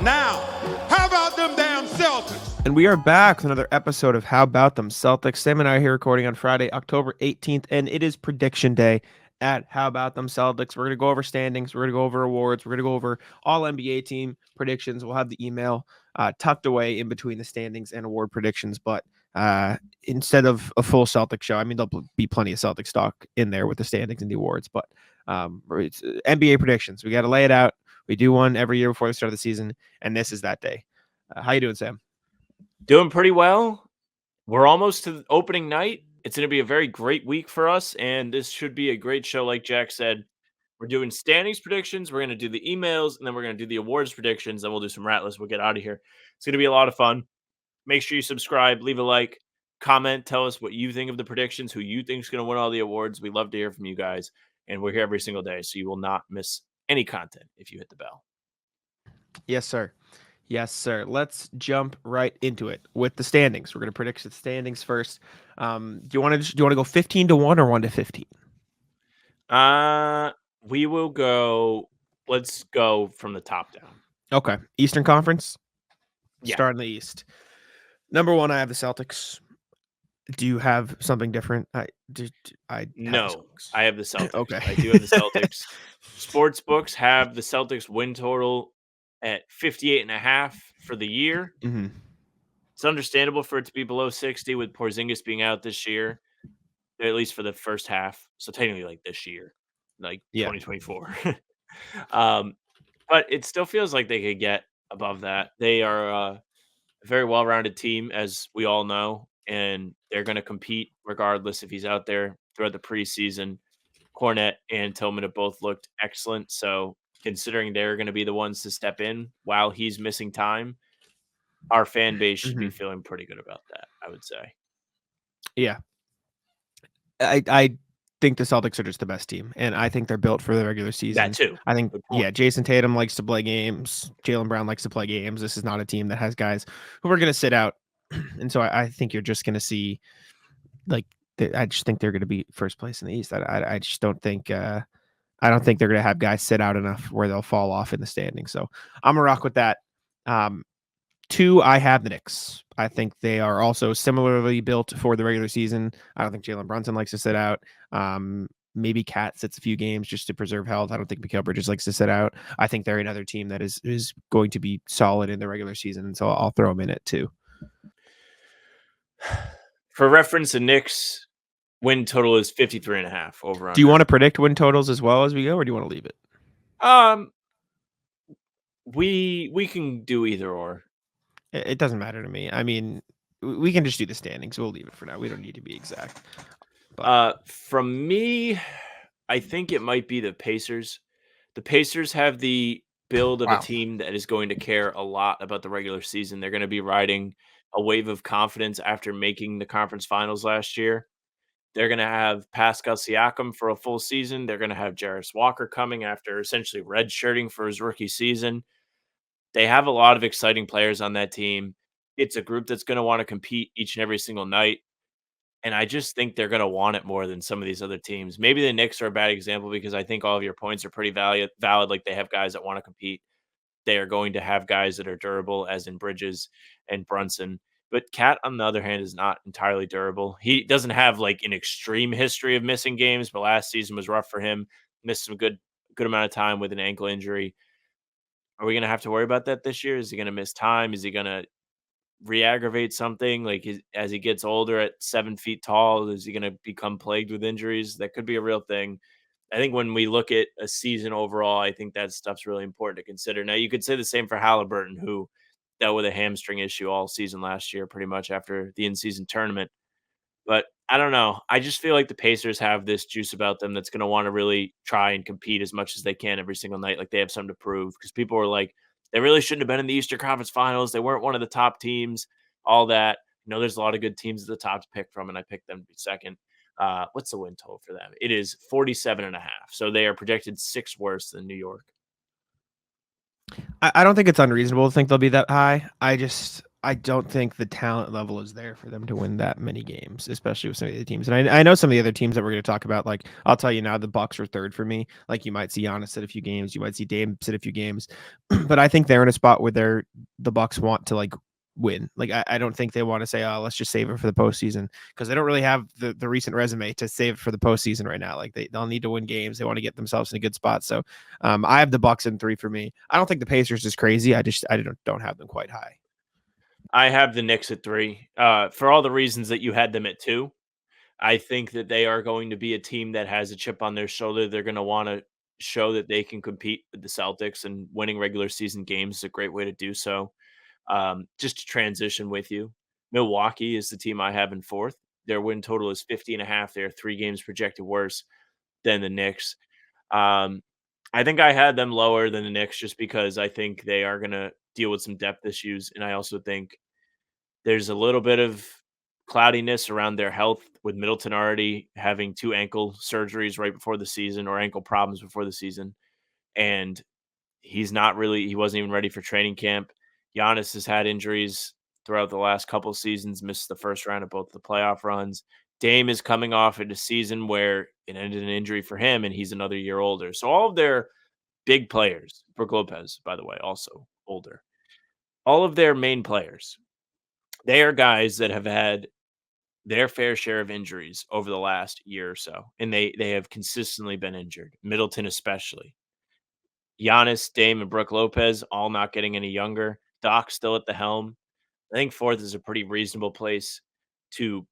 Now, how about them damn Celtics? And we are back with another episode of How About Them Celtics. Sam and I are here recording on Friday, October 18th, and it is prediction day at How About Them Celtics. We're going to go over standings. We're going to go over awards. We're going to go over all NBA team predictions. We'll have the email tucked away in between the standings and award predictions, but instead of a full Celtic show, I mean, there'll be plenty of Celtic stock in there with the standings and the awards, but it's NBA predictions. We got to lay it out. We do one every year before the start of the season, and this is that day. How you doing, Sam? Doing pretty well. We're almost to the opening night. It's going to be a very great week for us, and this should be a great show. Like Jack said, we're doing standings predictions. We're going to do the emails, and then we're going to do the awards predictions. Then we'll do some ratless. We'll get out of here. It's going to be a lot of fun. Make sure you subscribe, leave a like, comment, tell us what you think of the predictions, who you think is going to win all the awards. We love to hear from you guys, and we're here every single day, so you will not miss any content if you hit the bell. Yes, sir. Yes, sir. Let's jump right into it with the standings. We're going to predict the standings first. Do you want to go 15-1 or 1-15? We will go. Let's go from the top down. Okay. Eastern Conference. Yeah. Start in the East. Number 1, I have the Celtics. Do you have something different? No, I have the Celtics. Okay. I do have the Celtics. Sports books have the Celtics win total at 58.5 for the year. Mm-hmm. It's understandable for it to be below 60 with Porzingis being out this year, at least for the first half. So technically, like this year, like 2024. But it still feels like they could get above that. They are a very well-rounded team, as we all know, and they're going to compete regardless if he's out there throughout the preseason. Cornette and Tillman have both looked excellent. So considering they're going to be the ones to step in while he's missing time, our fan base should be feeling pretty good about that, I would say. Yeah. I think the Celtics are just the best team, and I think they're built for the regular season. That too. I think, Jason Tatum likes to play games. Jaylen Brown likes to play games. This is not a team that has guys who are going to sit out. And so I think you're just going to see, I just think they're going to be first place in the East. I just don't think, I don't think they're going to have guys sit out enough where they'll fall off in the standing. So I'm going to rock with that. 2, I have the Knicks. I think they are also similarly built for the regular season. I don't think Jalen Brunson likes to sit out. Maybe Cat sits a few games just to preserve health. I don't think Mikal Bridges likes to sit out. I think they're another team that is going to be solid in the regular season, and so I'll throw them in it too. For reference, the Knicks win total is 53.5 over. Do you want to predict win totals as well as we go, or do you want to leave it? We can do either or. It doesn't matter to me. I mean, we can just do the standings. We'll leave it for now. We don't need to be exact. But from me, I think it might be the Pacers. The Pacers have the build of a team that is going to care a lot about the regular season. They're going to be riding a wave of confidence after making the conference finals last year. They're going to have Pascal Siakam for a full season. They're going to have Jarris Walker coming after essentially redshirting for his rookie season. They have a lot of exciting players on that team. It's a group that's going to want to compete each and every single night. And I just think they're going to want it more than some of these other teams. Maybe the Knicks are a bad example because I think all of your points are pretty valid. Like they have guys that want to compete. They are going to have guys that are durable, as in Bridges and Brunson. But Cat, on the other hand, is not entirely durable. He doesn't have like an extreme history of missing games, but last season was rough for him. Missed some good amount of time with an ankle injury. Are we going to have to worry about that this year? Is he going to miss time? Is he going to re-aggravate something? Like as he gets older at 7 feet tall, is he going to become plagued with injuries? That could be a real thing. I think when we look at a season overall, I think that stuff's really important to consider. Now, you could say the same for Halliburton, who dealt with a hamstring issue all season last year, pretty much after the in-season tournament. But I don't know. I just feel like the Pacers have this juice about them that's going to want to really try and compete as much as they can every single night. Like they have something to prove, because people were like, they really shouldn't have been in the Eastern Conference Finals. They weren't one of the top teams, all that. There's a lot of good teams at the top to pick from, and I picked them to be second. What's the win total for them? It is 47.5. So they are projected 6 worse than New York. I don't think it's unreasonable to think they'll be that high. I I don't think the talent level is there for them to win that many games, especially with some of the teams. And I know some of the other teams that we're going to talk about. Like, I'll tell you now, the Bucks are third for me. Like, you might see Giannis sit a few games, you might see Dame sit a few games, but I think they're in a spot where the Bucks want to like win. Like, I don't think they want to say, oh, let's just save it for the postseason, because they don't really have the recent resume to save it for the postseason right now. Like, they'll need to win games. They want to get themselves in a good spot. So I have the Bucks in 3 for me. I don't think the Pacers is crazy. I don't have them quite high. I have the Knicks at 3. For all the reasons that you had them at 2, I think that they are going to be a team that has a chip on their shoulder. They're going to want to show that they can compete with the Celtics, and winning regular season games is a great way to do so. Just to transition with you, Milwaukee is the team I have in 4th. Their win total is 50.5. They are 3 games projected worse than the Knicks. Um, I think I had them lower than the Knicks just because I think they are going to deal with some depth issues, and I also think there's a little bit of cloudiness around their health, with Middleton already having 2 ankle surgeries right before the season, or ankle problems before the season, and he wasn't even ready for training camp. Giannis has had injuries throughout the last couple seasons, missed the first round of both the playoff runs. Dame is coming off in a season where it ended in injury for him, and he's another year older. So all of their big players, Brook Lopez, by the way, also older, all of their main players, they are guys that have had their fair share of injuries over the last year or so, and they have consistently been injured. Middleton especially. Giannis, Dame, and Brook Lopez all not getting any younger. Doc still at the helm. I think 4th is a pretty reasonable place to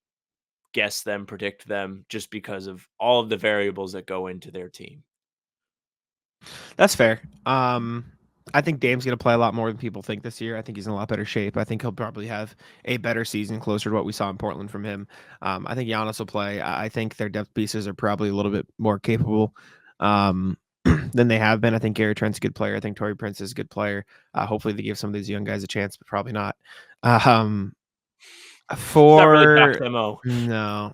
guess them, predict them, just because of all of the variables that go into their team. That's fair. I think Dame's going to play a lot more than people think this year. I think he's in a lot better shape. I think he'll probably have a better season, closer to what we saw in Portland from him. I think Giannis will play. I think their depth pieces are probably a little bit more capable than they have been. I think Gary Trent's a good player. I think Torrey Prince is a good player. Hopefully they give some of these young guys a chance, but probably not. It's not really For Doc's MO.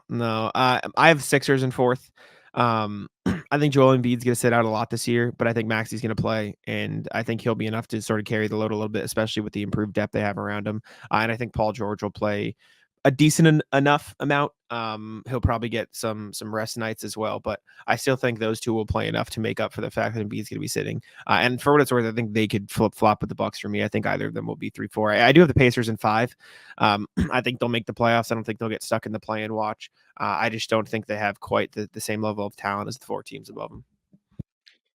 no. I have Sixers in 4th. I think Joel Embiid's going to sit out a lot this year, but I think Maxi's going to play, and I think he'll be enough to sort of carry the load a little bit, especially with the improved depth they have around him. And I think Paul George will play a decent enough amount. He'll probably get some rest nights as well, but I still think those two will play enough to make up for the fact that Embiid's going to be sitting. And for what it's worth, I think they could flip flop with the Bucks for me. I think either of them will be 3-4. I do have the Pacers in 5. I think they'll make the playoffs. I don't think they'll get stuck in the play-in watch. I just don't think they have quite the same level of talent as the 4 teams above them.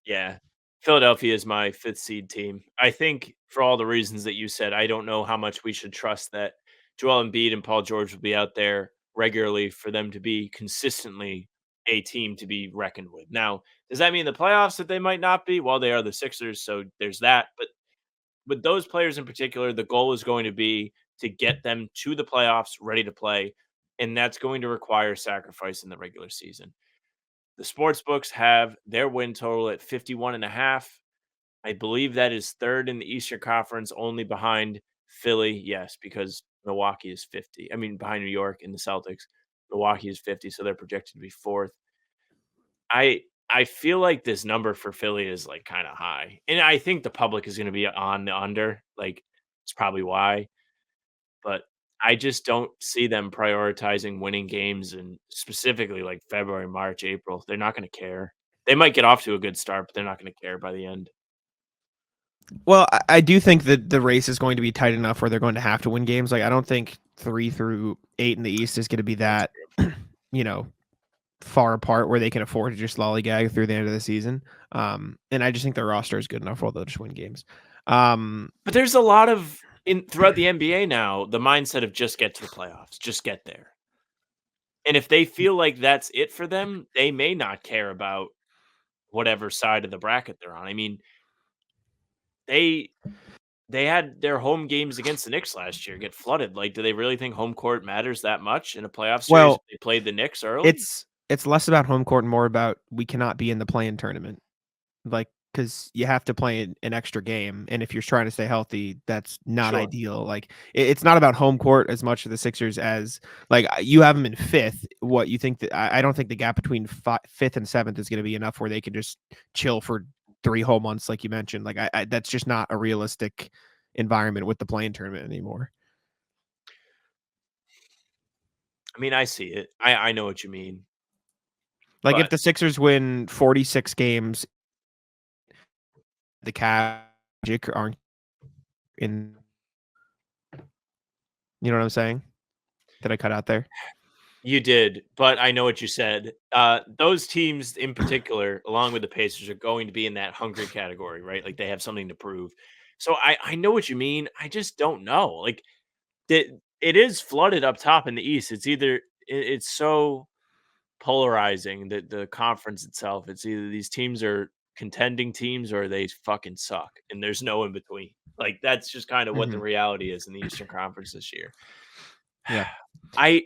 Yeah. Philadelphia is my 5th seed team. I think for all the reasons that you said, I don't know how much we should trust that Joel Embiid and Paul George will be out there regularly for them to be consistently a team to be reckoned with. Now, does that mean the playoffs that they might not be? Well, they are the Sixers, so there's that. But with those players in particular, the goal is going to be to get them to the playoffs ready to play, and that's going to require sacrifice in the regular season. The sports books have their win total at 51.5. I believe that is 3rd in the Eastern Conference, only behind Philly. Yes, because Milwaukee is 50. I mean, behind New York and the Celtics. Milwaukee is 50, so they're projected to be 4th. I feel like this number for Philly is like kind of high. And I think the public is going to be on the under. Like, it's probably why. But I just don't see them prioritizing winning games, and specifically like February, March, April. They're not going to care. They might get off to a good start, but they're not going to care by the end. Well, I do think that the race is going to be tight enough where they're going to have to win games. Like, I don't think 3 through 8 in the East is going to be that, far apart where they can afford to just lollygag through the end of the season. And I just think their roster is good enough where they'll just win games. But there's a lot of throughout the NBA now, the mindset of just get to the playoffs, just get there. And if they feel like that's it for them, they may not care about whatever side of the bracket they're on. I mean, they had their home games against the Knicks last year get flooded. Like, do they really think home court matters that much in a playoff series Well, if they played the Knicks early? It's less about home court and more about we cannot be in the play-in tournament. Like, because you have to play an extra game, and if you're trying to stay healthy, that's not Sure. ideal. Like, it's not about home court as much for the Sixers as, like, you have them in 5th. What you think that I don't think the gap between 5th and 7th is going to be enough where they can just chill for 3 whole months, like you mentioned. Like, I that's just not a realistic environment with the play-in tournament anymore. I mean, I see it. I know what you mean. Like if But the Sixers win 46 games, the Cavs aren't in. You know what I'm saying? Did I cut out there? you did, but I know what you said. Those teams in particular, along with the Pacers, are going to be in that hungry category, right? Like they have something to prove. So I know what you mean. I just don't know. Like it is flooded up top in the East. It's either it's so polarizing that the conference itself. It's either these teams are contending teams or they fucking suck, and there's no in between. Like that's just kind of what the Mhm. reality is in the Eastern Conference this year. Yeah. I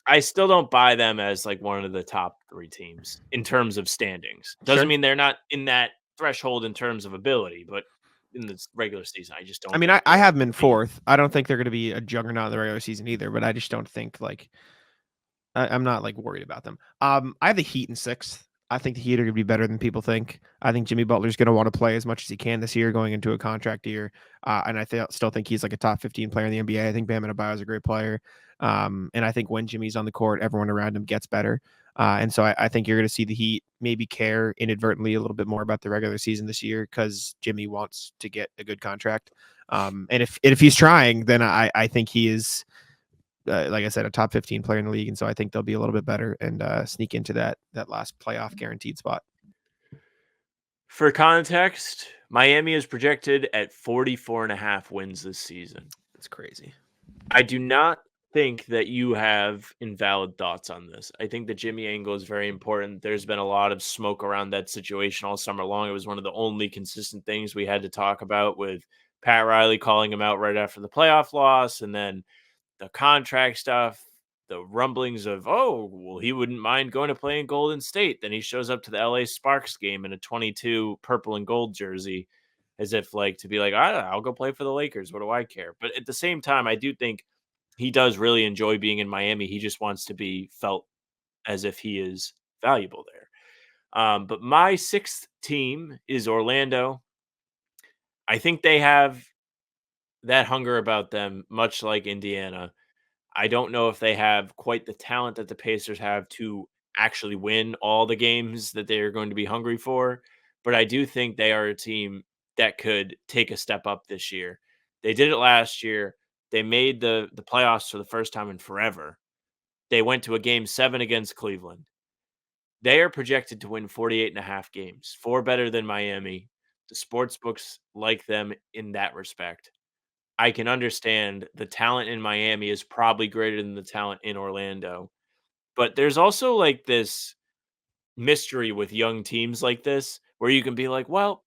I still don't buy them as like one of the top 3 teams in terms of standings. Doesn't Sure. mean they're not in that threshold in terms of ability, but in the regular season, I just I don't mean, think I they're have them in the fourth. I don't think they're going to be a juggernaut in the regular season either, but I just don't think like I'm not like worried about them. I have the Heat in sixth. I think the Heat are going to be better than people think. I think Jimmy Butler's going to want to play as much as he can this year, going into a contract year. And I still think he's like a top 15 player in the NBA. I think Bam Adebayo is a great player. And I think when Jimmy's on the court, everyone around him gets better. And so I think you're going to see the Heat maybe care inadvertently a little bit more about the regular season this year because Jimmy wants to get a good contract. And if he's trying, then I think he is like I said, a top 15 player in the league, and so I think they'll be a little bit better and sneak into that last playoff guaranteed spot. For context, Miami is projected at 44.5 wins this season. That's crazy. I do not think that you have invalid thoughts on this. I think the Jimmy angle is very important. There's been a lot of smoke around that situation all summer long. It was one of the only consistent things we had to talk about with Pat Riley calling him out right after the playoff loss, and then the contract stuff, the rumblings of, oh, well, he wouldn't mind going to play in Golden State. Then he shows up to the LA Sparks game in a 22 purple and gold jersey as if like to be like, I'll go play for the Lakers. What do I care? But at the same time, I do think he does really enjoy being in Miami. He just wants to be felt as if he is valuable there. But my 6th team is Orlando. I think they have that hunger about them, much like Indiana. I don't know if they have quite the talent that the Pacers have to actually win all the games that they are going to be hungry for, but I do think they are a team that could take a step up this year. They did it last year. They made the playoffs for the first time in forever. They went to a game 7 against Cleveland. They are projected to win 48.5 games, 4 better than Miami. The sports books like them in that respect. I can understand the talent in Miami is probably greater than the talent in Orlando. But there's also like this mystery with young teams like this where you can be like, well,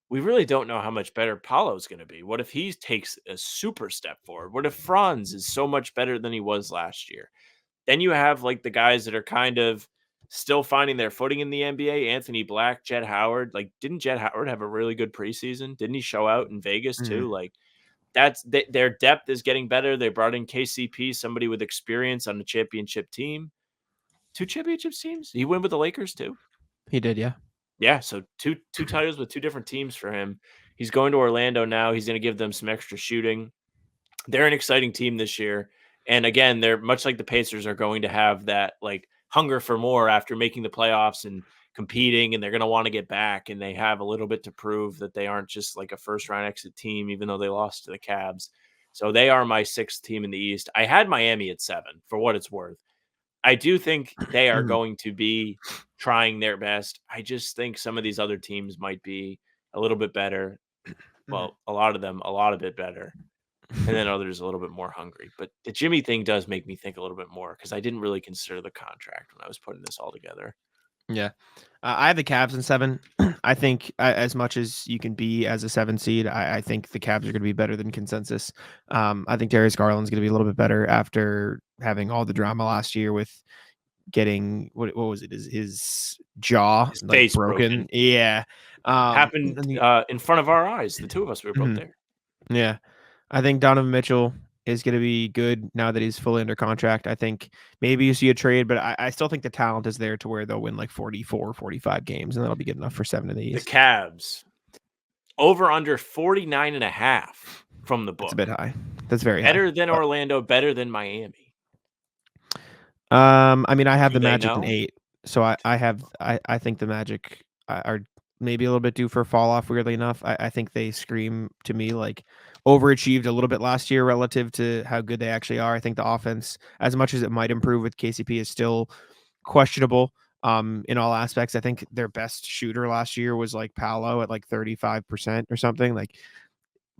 we really don't know how much better Paulo's going to be. What if he takes a super step forward? What if Franz is so much better than he was last year? Then you have like the guys that are kind of still finding their footing in the NBA. Anthony Black, Jett Howard. Like, didn't Jett Howard have a really good preseason? Didn't he show out in Vegas too? Mhm. Like, their depth is getting better. They brought in KCP, somebody with experience on the championship team. 2 championship teams? He went with the Lakers too? He did, yeah. Yeah, so two titles with 2 different teams for him. He's going to Orlando now. He's gonna give them some extra shooting. They're an exciting team this year. And again, they're much like the Pacers are going to have that like hunger for more after making the playoffs and competing, and they're going to want to get back. And they have a little bit to prove that they aren't just like a first round exit team, even though they lost to the Cavs. So they are my 6th team in the East. I had Miami at 7 for what it's worth. I do think they are Mhm. going to be trying their best. I just think some of these other teams might be a little bit better. Mhm. Well, a lot of them a lot of bit better, and then others a little bit more hungry. But the Jimmy thing does make me think a little bit more because I didn't really consider the contract when I was putting this all together. Yeah. I have the Cavs in 7. I think as much as you can be as a 7 seed, I think the Cavs are going to be better than consensus. I think Darius Garland's going to be a little bit better after having all the drama last year with getting what was it? His jaw His like face broken. broken Yeah. happened And in front of our eyes. The 2 of us, we were both mhm. there. Yeah. I think Donovan Mitchell is going to be good now that he's fully under contract. I think maybe you see a trade, but I still think the talent is there to where they'll win like 44, 45 games, and that'll be good enough for 7 in the The East. Cavs over under 49.5 from the That's a bit book. high. That's very high. Better than But Orlando, better than Miami. I mean, I have Do the they Magic in know? 8, so I think the Magic are maybe a little bit due for a fall off. Weirdly enough, I think they scream to me like overachieved a little bit last year relative to how good they actually are. I think the offense, as much as it might improve with KCP, is still questionable. In all aspects, I think their best shooter last year was like Paolo at like 35% or something. Like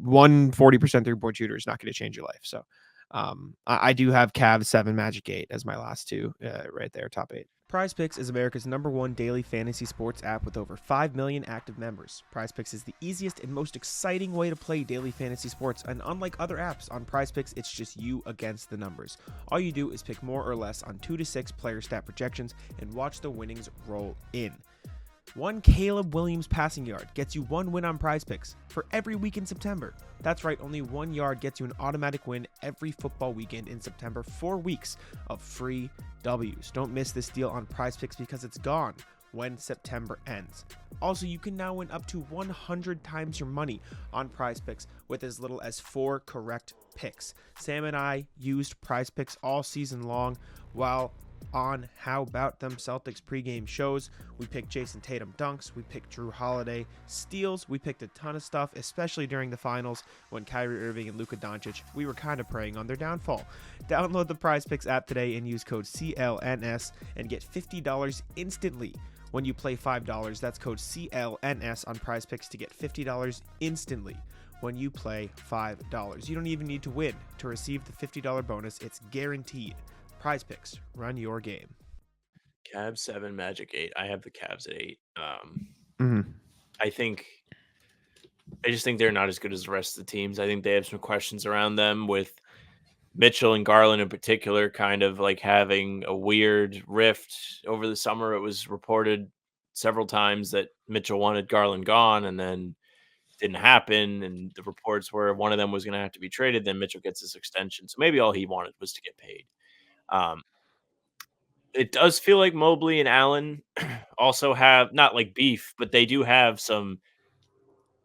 40% 3-point shooter is not going to change your life. So I do have Cavs 7, Magic 8 as my last two right there, top 8. PrizePicks is America's #1 daily fantasy sports app with over 5 million active members. PrizePicks is the easiest and most exciting way to play daily fantasy sports, and unlike other apps, on PrizePicks, it's just you against the numbers. All you do is pick more or less on 2 to 6 player stat projections and watch the winnings roll in. One Caleb Williams passing yard gets you 1 win on PrizePicks for every week in September. That's right, only 1 yard gets you an automatic win every football weekend in September. 4 weeks of free W's. Don't miss this deal on PrizePicks because it's gone when September ends. Also, you can now win up to 100 times your money on PrizePicks with as little as 4 correct picks. Sam and I used PrizePicks all season long while on How Bout Them Celtics pregame shows. We picked Jason Tatum dunks, we picked Drew Holiday steals, we picked a ton of stuff, especially during the finals when Kyrie Irving and Luka Doncic, we were kind of preying on their downfall. Download the PrizePicks app today and use code CLNS and get $50 instantly. When you play $5, that's code CLNS on PrizePicks to get $50 instantly. When you play $5, you don't even need to win to receive the $50 bonus. It's guaranteed. PrizePicks, run your game. Cavs 7, Magic 8. I have the Cavs at 8. Mhm. I just think they're not as good as the rest of the teams. I think they have some questions around them, with Mitchell and Garland in particular kind of like having a weird rift over the summer. It was reported several times that Mitchell wanted Garland gone, and then didn't happen. And the reports were one of them was going to have to be traded. Then Mitchell gets this extension. So maybe all he wanted was to get paid. Um, it does feel like Mobley and Allen also have not like beef, but they do have some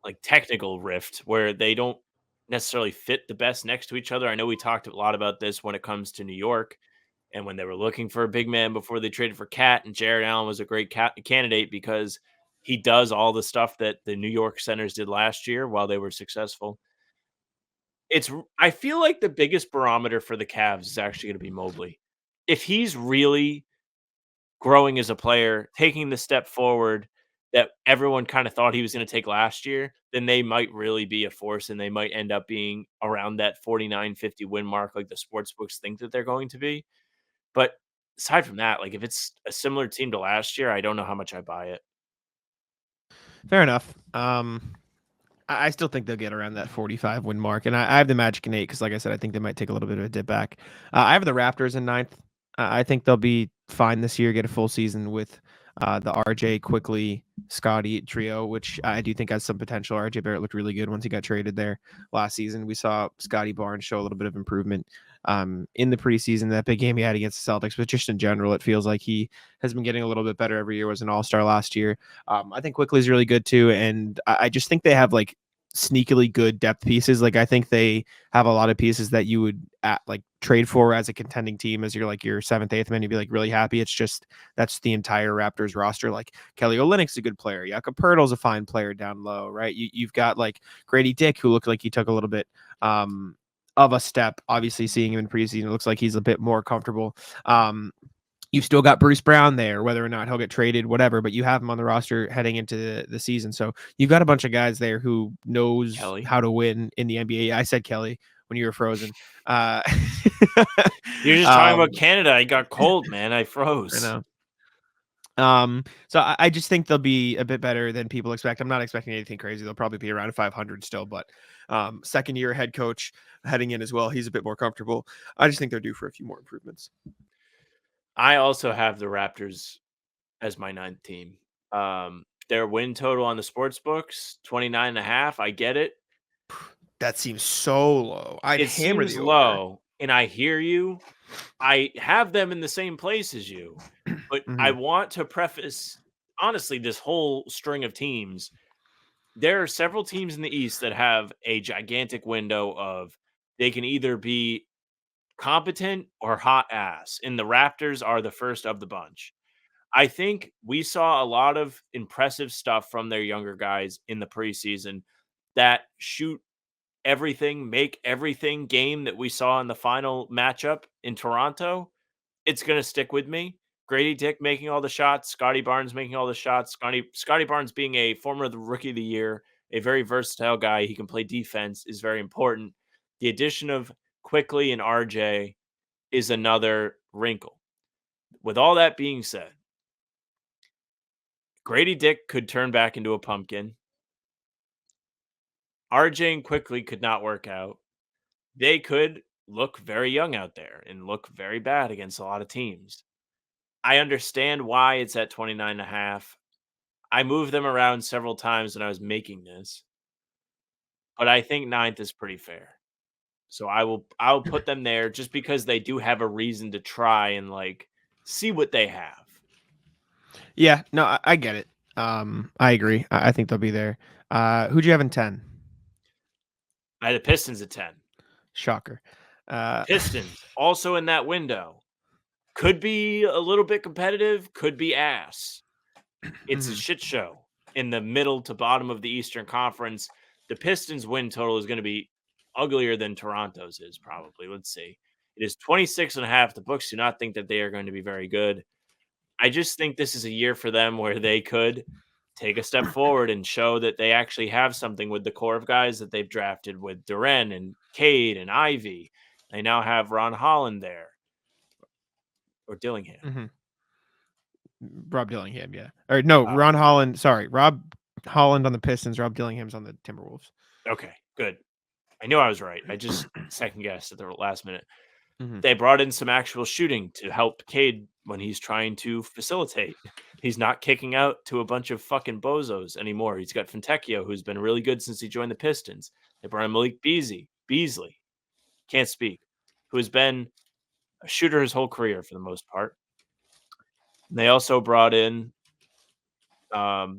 like technical rift where they don't necessarily fit the best next to each other. I know we talked a lot about this when it comes to New York and when they were looking for a big man before they traded for Cat, and Jared Allen was a great candidate because he does all the stuff that the New York centers did last year while they were successful. I feel like the biggest barometer for the Cavs is actually going to be Mobley. If he's really growing as a player, taking the step forward that everyone kind of thought he was going to take last year, then they might really be a force and they might end up being around that 49-50 win mark like the sports books think that they're going to be. But aside from that, like if it's a similar team to last year, I don't know how much I buy it. Fair enough. I still think they'll get around that 45 win mark, and I have the Magic in 8 because, like I said, I think they might take a little bit of a dip back. I have the Raptors in 9th. I think they'll be fine this year, get a full season with the RJ quickly Scotty trio, which I do think has some potential. RJ Barrett looked really good once he got traded there last season. We saw Scotty Barnes show a little bit of improvement in the preseason, that big game he had against the Celtics, but just in general, it feels like he has been getting a little bit better every year. Was an all-star last year. I think Quickly is really good too, and I just think they have like sneakily good depth pieces. Like I think they have a lot of pieces that you would like trade for as a contending team as you're like your 7th, 8th man. You'd be like really happy. It's just that's the entire Raptors roster. Like Kelly Olynyk's a good player. Jakob Poeltl's a fine player down low, right? You've got like Grady Dick, who looked like he took a little bit of a step. Obviously, seeing him in preseason, it looks like he's a bit more comfortable. You've still got Bruce Brown there, whether or not he'll get traded, whatever, but you have him on the roster heading into the season. So you've got a bunch of guys there who knows Kelly. how to win in the NBA. I said Kelly when you were frozen. You're just talking about Canada. I got cold, man. I froze. I know. So I just think they'll be a bit better than people expect. I'm not expecting anything crazy. They'll probably be around 500 still, but second year head coach heading in as well. He's a bit more comfortable. I just think they're due for a few more improvements. I also have the Raptors as my 9th team. Their win total on the sports books, 29.5. I get it. That seems so low. It seems low, and I hear you. I have them in the same place as you, but I want to preface, honestly, this whole string of teams. There are several teams in the East that have a gigantic window of they can either be competent or hot ass, and the Raptors are the first of the bunch. I think we saw a lot of impressive stuff from their younger guys in the preseason that shoot everything, make everything game that we saw in the final matchup in Toronto. It's going to stick with me. Grady Dick making all the shots, Scotty Barnes making all the shots, Scotty Barnes being a former Rookie of the Year, a very versatile guy. He can play defense, is very important. The addition of Quickly and RJ is another wrinkle. With all that being said, Grady Dick could turn back into a pumpkin. RJ and Quickly could not work out. They could look very young out there and look very bad against a lot of teams. I understand why it's at 29.5. I moved them around several times when I was making this, but I think ninth is pretty fair. So I'll put them there just because they do have a reason to try and like see what they have. Yeah, no, I get it. I agree. I think they'll be there. Who'd you have in 10? I had the Pistons at 10. Shocker. Pistons also in that window. Could be a little bit competitive, could be ass. It's a shit show in the middle to bottom of the Eastern Conference. The Pistons win total is going to be uglier than Toronto's is probably. Let's see. It is 26.5. The books do not think that they are going to be very good. I just think this is a year for them where they could take a step forward and show that they actually have something with the core of guys that they've drafted with Duren and Cade and Ivy. They now have Ron Holland there. Or Dillingham. Mm-hmm. Rob Dillingham, yeah. Or no, Ron Holland. Sorry, Rob Holland on the Pistons. Rob Dillingham's on the Timberwolves. Okay, good. I knew I was right. I just second guessed at the last minute. Mm-hmm. They brought in some actual shooting to help Cade when he's trying to facilitate. He's not kicking out to a bunch of fucking bozos anymore. He's got Fontecchio, who's been really good since he joined the Pistons. They brought in Malik Beasley, can't speak, who has been a shooter his whole career for the most part. They also brought in, oh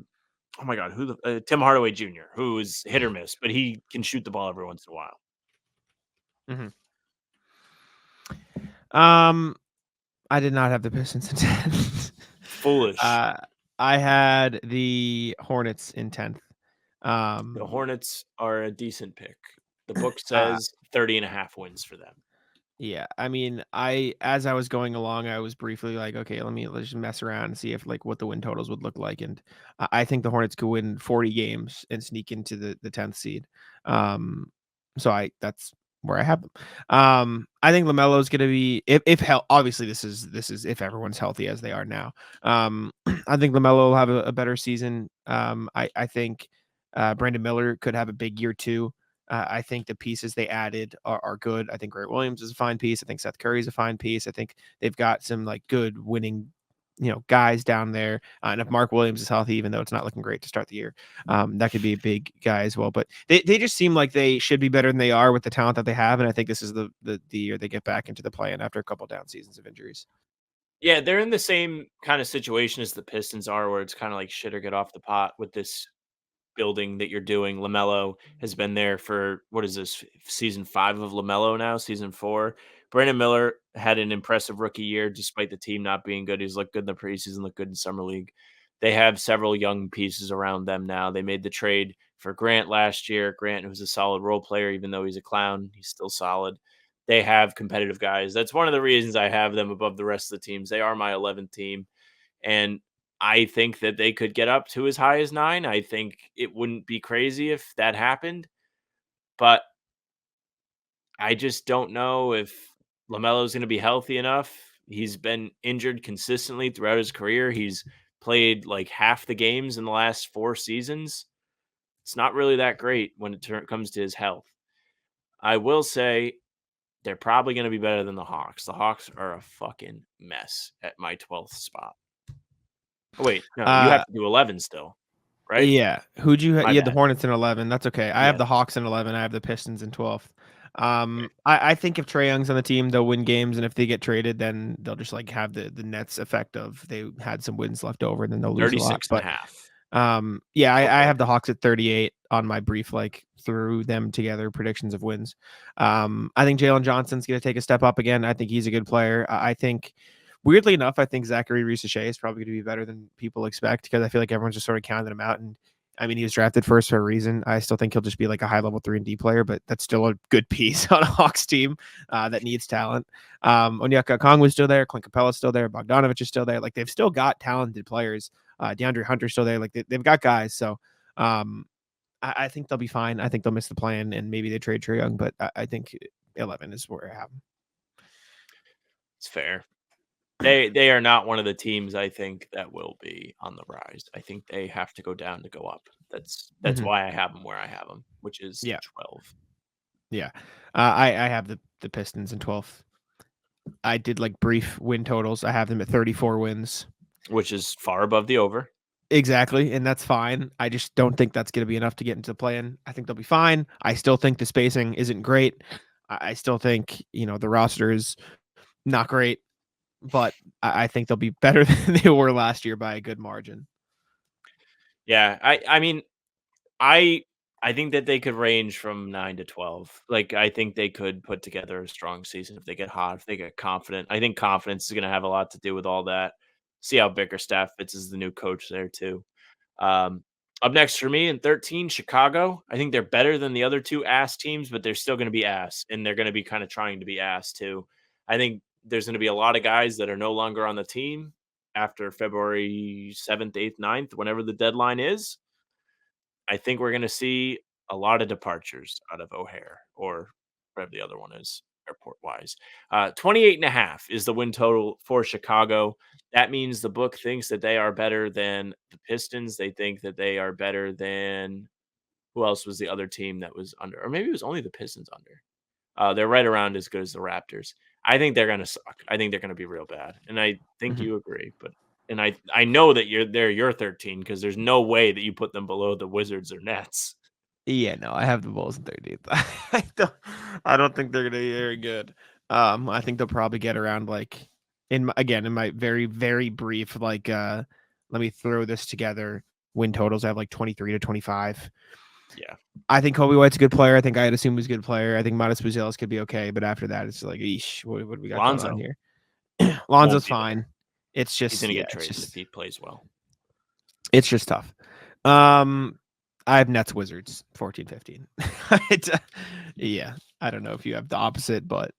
my God, Tim Hardaway Jr., who is hit or miss, but he can shoot the ball every once in a while. Mm-hmm. I did not have the Pistons in 10th. Foolish. I had the Hornets in 10th. The Hornets are a decent pick. The book says 30.5 wins for them. Yeah, I mean, as I was going along, I was briefly like, okay, let's just mess around and see if like what the win totals would look like, and I think the Hornets could win 40 games and sneak into the 10th seed. So that's where I have them. I think LaMelo is going to be if obviously this is if everyone's healthy as they are now. I think LaMelo will have a better season. I think Brandon Miller could have a big year too. I think the pieces they added are good. I think Grant Williams is a fine piece. I think Seth Curry is a fine piece. I think they've got some like good winning, guys down there. And if Mark Williams is healthy, even though it's not looking great to start the year, that could be a big guy as well. But they just seem like they should be better than they are with the talent that they have. And I think this is the year they get back into the play-in after a couple down seasons of injuries. Yeah, they're in the same kind of situation as the Pistons are, where it's kind of like shit or get off the pot with this building that you're doing. LaMelo has been there for, what is this, season 5 of LaMelo now, season 4. Brandon Miller had an impressive rookie year despite the team not being good. He's looked good in the preseason, looked good in summer league. They have several young pieces around them now. They made the trade for Grant last year. Grant, who's a solid role player, even though he's a clown, he's still solid. They have competitive guys. That's one of the reasons I have them above the rest of the teams. They are my 11th team. And I think that they could get up to as high as 9. I think it wouldn't be crazy if that happened. But I just don't know if LaMelo is going to be healthy enough. He's been injured consistently throughout his career. He's played like half the games in the last 4 seasons. It's not really that great when it comes to his health. I will say they're probably going to be better than the Hawks. The Hawks are a fucking mess at my 12th spot. Oh, wait, no, you have to do 11 still, right? Yeah. Who'd you have? You had the bad. Hornets in 11. That's okay. I have the Hawks in 11. I have the Pistons in 12th. I think if Trae Young's on the team, they'll win games, and if they get traded, then they'll just like have the Nets effect of they had some wins left over, and then they'll lose a lot. 36.5. Yeah, I have the Hawks at 38 on my brief, threw them together predictions of wins. I think Jalen Johnson's going to take a step up again. I think he's a good player. I think, weirdly enough, I think Zachary Reese-Shea is probably going to be better than people expect because I feel like everyone's just sort of counting him out. And I mean, he was drafted first for a reason. I still think he'll just be like a high level 3-and-D player, but that's still a good piece on a Hawks team that needs talent. Onyeka Okongwu's still there. Clint Capella's still there. Bogdanovich is still there. Like, they've still got talented players. DeAndre Hunter's still there. Like, they've got guys. So I think they'll be fine. I think they'll miss the plan and maybe they trade Trae Young, but I think 11 is where I have them. It's fair. They are not one of the teams I think that will be on the rise. I think they have to go down to go up. That's why I have them where I have them, which is 12. Yeah. I have the Pistons in 12th. I did brief win totals. I have them at 34 wins, which is far above the over. Exactly, and that's fine. I just don't think that's going to be enough to get into the play-in. I think they'll be fine. I still think the spacing isn't great. I still think, the roster is not great, but I think they'll be better than they were last year by a good margin. Yeah, I mean, I think that they could range from 9 to 12. I think they could put together a strong season if they get hot, if they get confident. I think confidence is going to have a lot to do with all that. See how Bickerstaff fits as the new coach there too. Up next for me in 13, Chicago. I think they're better than the other two ass teams, but they're still going to be ass, and they're going to be kind of trying to be ass too. I think there's going to be a lot of guys that are no longer on the team after February 7th, 8th, 9th, whenever the deadline is. I think we're going to see a lot of departures out of O'Hare or whatever the other one is, airport-wise. 28.5 is the win total for Chicago. That means the book thinks that they are better than the Pistons. They think that they are better than who else was the other team that was under? Or maybe it was only the Pistons under. They're right around as good as the Raptors. I think they're going to suck. I think they're going to be real bad. And I think you agree. And I know that they're your 13 because there's no way that you put them below the Wizards or Nets. Yeah, no, I have the Bulls in 13th. I don't think they're going to be very good. I think they'll probably get around in my very, very brief, let me throw this together. Win totals, I have 23 to 25. Yeah. I think Kobe White's a good player. I think I'd assume he's a good player. I think Modest Buzelis could be okay, but after that, it's eesh, what do we got going on here? Lonzo's fine. There. It's just he's gonna get traded if he plays well. It's just tough. I have Nets Wizards 14-15. Yeah, I don't know if you have the opposite, but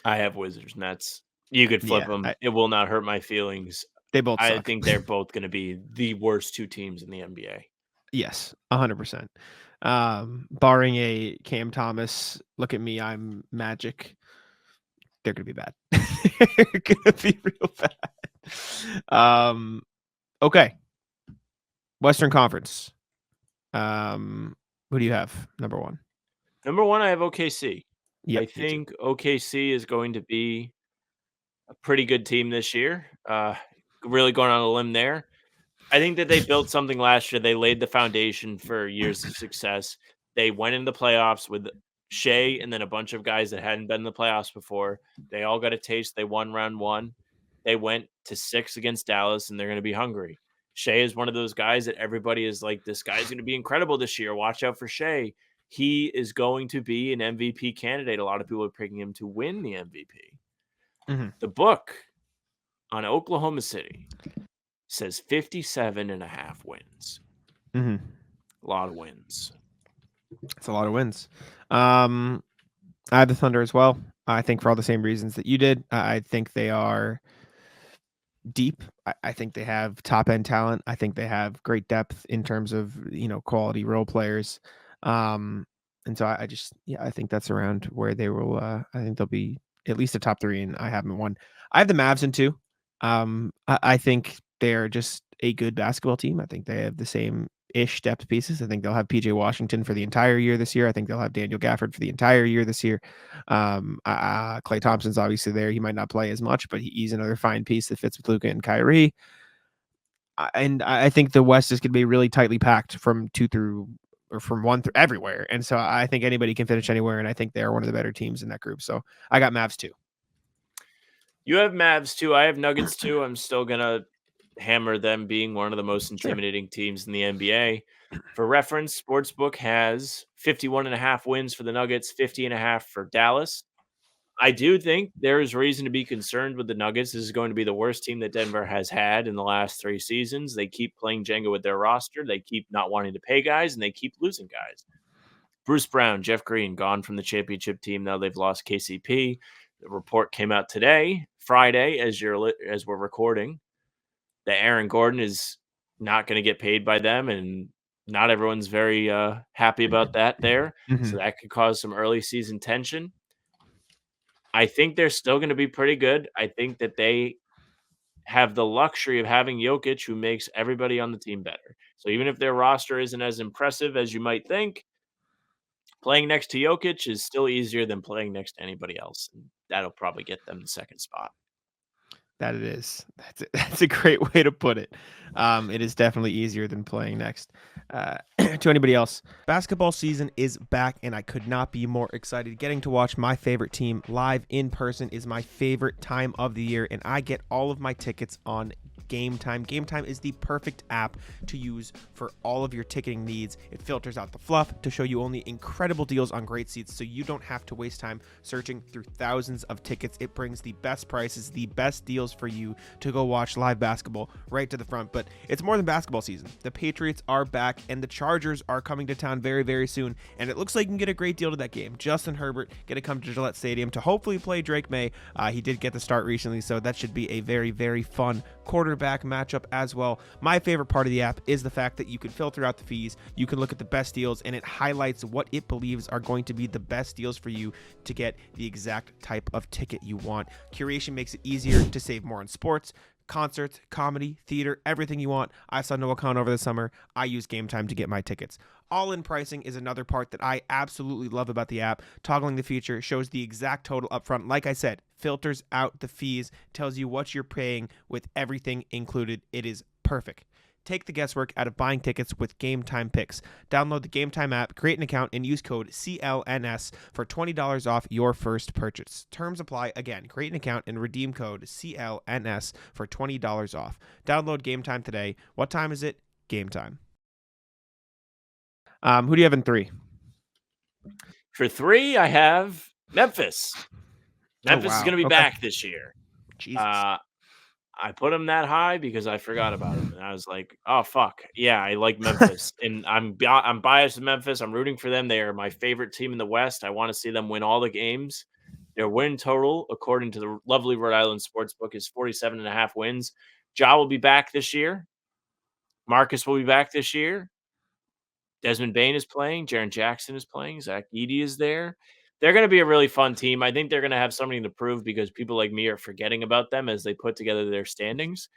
I have Wizards Nets. You could flip them. It will not hurt my feelings. They both suck. I think they're both going to be the worst two teams in the NBA. Yes, 100%. Barring a Cam Thomas, look at me, I'm magic. They're going to be bad. They're going to be real bad. Okay. Western Conference. Who do you have? Number one, I have OKC. Yep, I think OKC is going to be a pretty good team this year. Really going on a limb there. I think that they built something last year. They laid the foundation for years of success. They went into the playoffs with Shea and then a bunch of guys that hadn't been in the playoffs before. They all got a taste. They won round one. They went to 6 against Dallas, and they're going to be hungry. Shea is one of those guys that everybody is like, this guy's going to be incredible this year. Watch out for Shea. He is going to be an MVP candidate. A lot of people are picking him to win the MVP. Mm-hmm. The book on Oklahoma City says 57.5 wins. Mm-hmm. A lot of wins. It's a lot of wins. I have the Thunder as well. I think for all the same reasons that you did. I think they are deep. I think they have top end talent. I think they have great depth in terms of, quality role players. And so I think that's around where they will. I think they'll be at least a top 3, and I have them 1. I have the Mavs in 2. I think they're just a good basketball team. I think they have the same-ish depth pieces. I think they'll have PJ Washington for the entire year this year. I think they'll have Daniel Gafford for the entire year this year. Klay Thompson's obviously there. He might not play as much, but he's another fine piece that fits with Luka and Kyrie. And I think the West is going to be really tightly packed from 1 through everywhere. And so I think anybody can finish anywhere, and I think they're one of the better teams in that group. So I got Mavs 2. You have Mavs 2. I have Nuggets 2. I'm still going to hammer them being one of the most intimidating teams in the NBA. For reference, Sportsbook has 51.5 wins for the Nuggets, 50.5 for Dallas. I do think there is reason to be concerned with the Nuggets. This is going to be the worst team that Denver has had in the last 3 seasons. They keep playing Jenga with their roster. They keep not wanting to pay guys, and they keep losing guys. Bruce Brown, Jeff Green, gone from the championship team. Now they've lost KCP. The report came out today, Friday, as we're recording, that Aaron Gordon is not going to get paid by them, and not everyone's very happy about that there. So that could cause some early season tension. I think they're still going to be pretty good. I think that they have the luxury of having Jokic, who makes everybody on the team better. So even if their roster isn't as impressive as you might think, playing next to Jokic is still easier than playing next to anybody else. And that'll probably get them the second spot. That it is. That's a great way to put it. It is definitely easier than playing next. To anybody else, basketball season is back, and I could not be more excited. Getting to watch my favorite team live in person is my favorite time of the year, and I get all of my tickets on Game Time. Game Time is the perfect app to use for all of your ticketing needs. It filters out the fluff to show you only incredible deals on great seats, so you don't have to waste time searching through thousands of tickets. It brings the best prices, the best deals for you to go watch live basketball right to the front. But it's more than basketball season. The Patriots are back, and the Chargers are coming to town very, very soon, and it looks like you can get a great deal to that game. Justin Herbert going to come to Gillette Stadium to hopefully play Drake May. He did get the start recently, so that should be a very, very fun quarterback matchup as well. My favorite part of the app is the fact that you can filter out the fees, you can look at the best deals, and it highlights what it believes are going to be the best deals for you to get the exact type of ticket you want. Curation makes it easier to save more on sports, concerts, comedy, theater, everything you want. I saw Noah Khan over the summer. I use Game Time to get my tickets. All-in pricing is another part that I absolutely love about the app. Toggling the feature shows the exact total upfront. Like I said, filters out the fees, tells you what you're paying with everything included. It is perfect. Take the guesswork out of buying tickets with Game Time Picks. Download the Game Time app, create an account, and use code CLNS for $20 off your first purchase. Terms apply. Again, create an account and redeem code CLNS for $20 off. Download Game Time today. What time is it? Game Time. Who do you have in 3? For 3, I have Memphis. Memphis is going to be back this year. Jesus. I put them that high because I forgot about them, and I was like, "Oh fuck, yeah, I like Memphis." And I'm biased to Memphis. I'm rooting for them. They are my favorite team in the West. I want to see them win all the games. Their win total, according to the lovely Rhode Island Sportsbook, is 47.5 wins. Ja will be back this year. Marcus will be back this year. Desmond Bane is playing. Jaren Jackson is playing. Zach Edey is there. They're going to be a really fun team. I think they're going to have something to prove because people like me are forgetting about them as they put together their standings.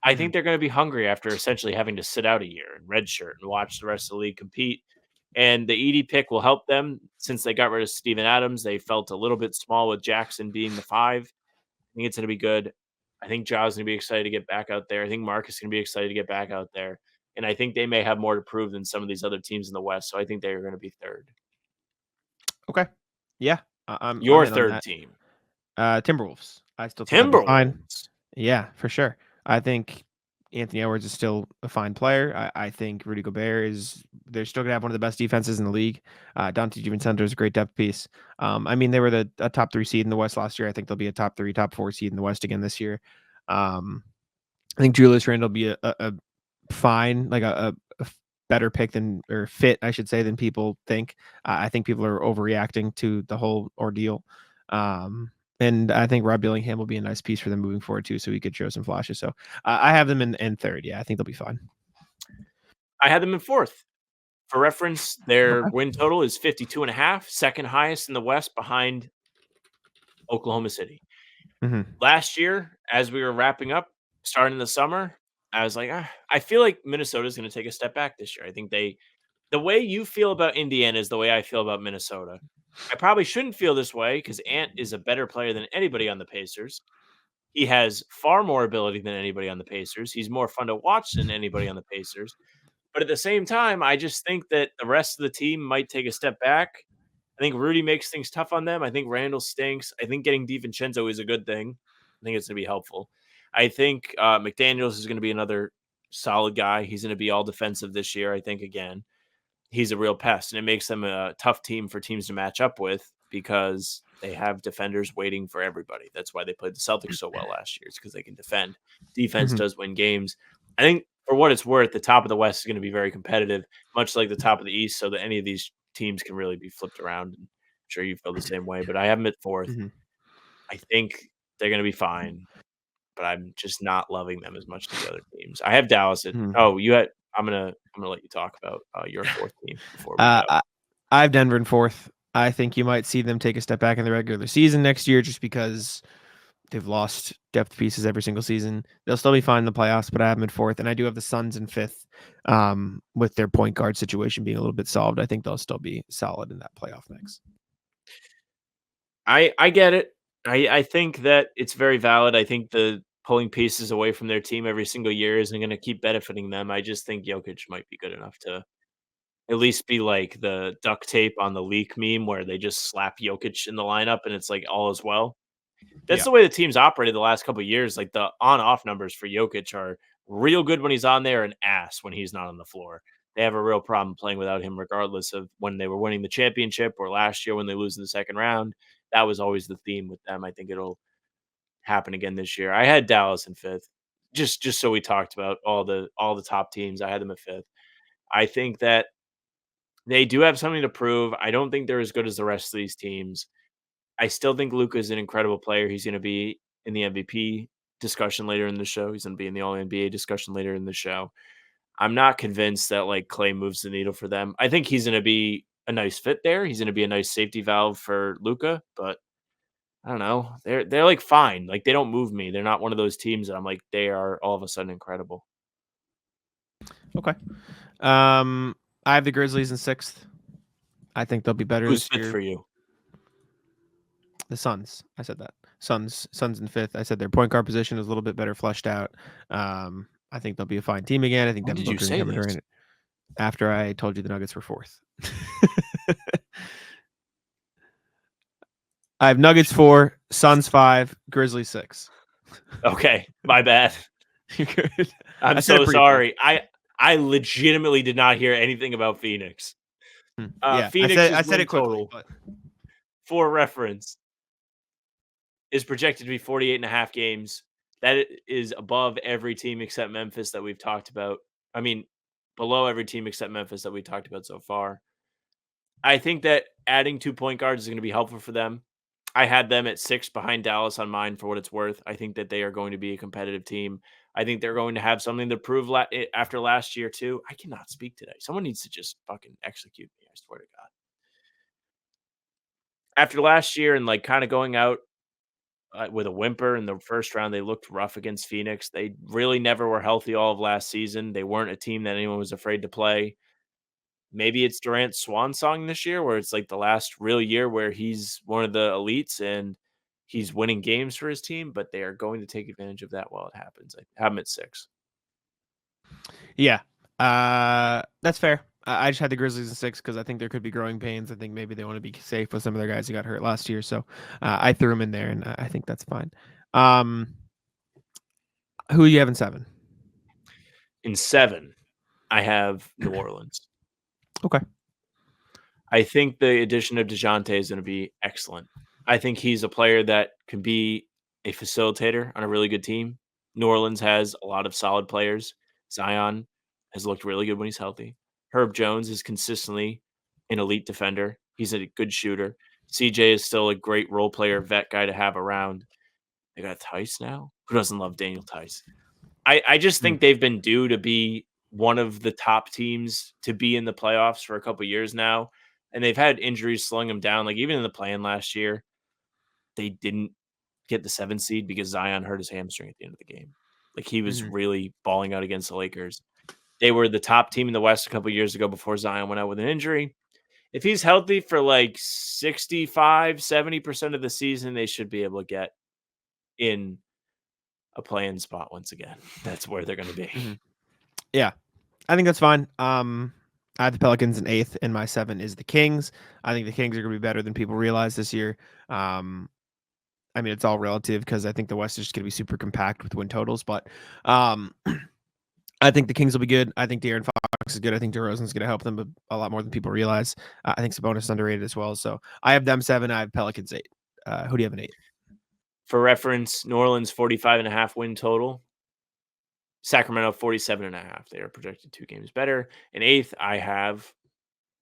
I think they're going to be hungry after essentially having to sit out a year in redshirt and watch the rest of the league compete. And the Edey pick will help them since they got rid of Steven Adams. They felt a little bit small with Jackson being the 5. I think it's going to be good. I think Ja's going to be excited to get back out there. I think Marcus is going to be excited to get back out there. And I think they may have more to prove than some of these other teams in the West. So I think they're going to be 3rd. Okay. Yeah. Your I'm 3rd team. Timberwolves. I still think they'll be fine. Timberwolves. Yeah, for sure. I think Anthony Edwards is still a fine player. I think Rudy Gobert they're still going to have one of the best defenses in the league. Dante DiVincenzo is a great depth piece. I mean, they were a top 3 seed in the West last year. I think they'll be a top 3, top 4 seed in the West again this year. I think Julius Randle will be a fine, like a better pick or fit, I should say, than people think. I think people are overreacting to the whole ordeal. And I think Rob Billingham will be a nice piece for them moving forward too, so he could show some flashes. So I have them in 3rd. Yeah, I think they'll be fine. I had them in 4th. For reference, their win total is 52.5, second highest in the West behind Oklahoma City. Last year, as we were wrapping up, starting the summer, I was like, I feel like Minnesota is going to take a step back this year. I think the way you feel about Indiana is the way I feel about Minnesota. I probably shouldn't feel this way because Ant is a better player than anybody on the Pacers. He has far more ability than anybody on the Pacers. He's more fun to watch than anybody on the Pacers. But at the same time, I just think that the rest of the team might take a step back. I think Rudy makes things tough on them. I think Randall stinks. I think getting DiVincenzo is a good thing. I think it's going to be helpful. I think McDaniels is going to be another solid guy. He's going to be all defensive this year, I think, again. He's a real pest, and it makes them a tough team for teams to match up with because they have defenders waiting for everybody. That's why they played the Celtics so well last year. It's because they can defend. Defense does win games. I think for what it's worth, the top of the West is going to be very competitive, much like the top of the East, so that any of these teams can really be flipped around. And I'm sure you feel the same way, but I have them at 4th. I think they're going to be fine, but I'm just not loving them as much as the other teams. I have Dallas at you had I'm gonna let you talk about your 4th team before we go. I have Denver in 4th. I think you might see them take a step back in the regular season next year just because they've lost depth pieces every single season. They'll still be fine in the playoffs, but I have them in 4th, and I do have the Suns in 5th. With their point guard situation being a little bit solved, I think they'll still be solid in that playoff mix. I get it. I think that it's very valid. I think the pulling pieces away from their team every single year isn't going to keep benefiting them. I just think Jokic might be good enough to at least be like the duct tape on the leak meme where they just slap Jokic in the lineup and it's like all is well. That's the way the team's operated the last couple of years. Like the on-off numbers for Jokic are real good when he's on there and ass when he's not on the floor. They have a real problem playing without him, regardless of when they were winning the championship or last year when they lose in the second round. That was always the theme with them. I think it'll happen again this year. I had Dallas in 5th, just so we talked about all the top teams. I had them at 5th. I think that they do have something to prove. I don't think they're as good as the rest of these teams. I still think Luka is an incredible player. He's going to be in the MVP discussion later in the show. He's going to be in the All NBA discussion later in the show. I'm not convinced that like Clay moves the needle for them. I think he's going to be a nice fit there. He's going to be a nice safety valve for Luka, but I don't know. They're like fine. Like they don't move me. They're not one of those teams that I'm like they are all of a sudden incredible. Okay. I have the Grizzlies in 6th. I think they'll be better Who's this year. 5th for you? The Suns. I said that. Suns in 5th. I said their point guard position is a little bit better fleshed out. I think they'll be a fine team again. I think When Devin did you Booker say and Kevin this? Durant. After I told you the Nuggets were 4th. I have Nuggets 4, Suns 5, Grizzlies 6. Okay, my bad. You're good. I'm so sorry. I legitimately did not hear anything about Phoenix. Phoenix I said it quickly, total, but for reference, is projected to be 48.5 games. That is above every team except Memphis that we've talked about. I mean, below every team except Memphis that we talked about so far. I think that adding 2 point guards is going to be helpful for them. I had them at 6 behind Dallas on mine for what it's worth. I think that they are going to be a competitive team. I think they're going to have something to prove after last year, too. I cannot speak today. Someone needs to just fucking execute me. I swear to God. After last year and like kind of going out with a whimper in the first round, they looked rough against Phoenix. They really never were healthy all of last season. They weren't a team that anyone was afraid to play. Maybe it's Durant's swan song this year where it's like the last real year where he's one of the elites and he's winning games for his team, but they are going to take advantage of that while it happens. I have him at 6. yeah, that's fair. I just had the Grizzlies in 6 because I think there could be growing pains. I think maybe they want to be safe with some of their guys who got hurt last year. So I threw them in there, and I think that's fine. Who do you have in 7? In 7, I have New Orleans. Okay. I think the addition of DeJounte is going to be excellent. I think he's a player that can be a facilitator on a really good team. New Orleans has a lot of solid players. Zion has looked really good when he's healthy. Herb Jones is consistently an elite defender. He's a good shooter. CJ is still a great role player, vet guy to have around. They got Tice now. Who doesn't love Daniel Tice? I just think they've been due to be one of the top teams to be in the playoffs for a couple years now. And they've had injuries slowing them down. Like even in the play-in last year, they didn't get the 7th seed because Zion hurt his hamstring at the end of the game. Like he was really balling out against the Lakers. They were the top team in the West a couple years ago before Zion went out with an injury. If he's healthy for like 65, 70% of the season, they should be able to get in a play-in spot once again. That's where they're going to be. Yeah, I think that's fine. I have the Pelicans in 8th, and my 7 is the Kings. I think the Kings are going to be better than people realize this year. I mean, it's all relative because I think the West is just going to be super compact with win totals. But um, I think the Kings will be good. I think De'Aaron Fox is good. I think DeRozan's going to help them a lot more than people realize. I think Sabonis is underrated as well. So I have them 7. I have Pelicans 8. Who do you have an 8? For reference, New Orleans 45.5 win total. Sacramento 47.5. They are projected 2 games better. In 8th, I have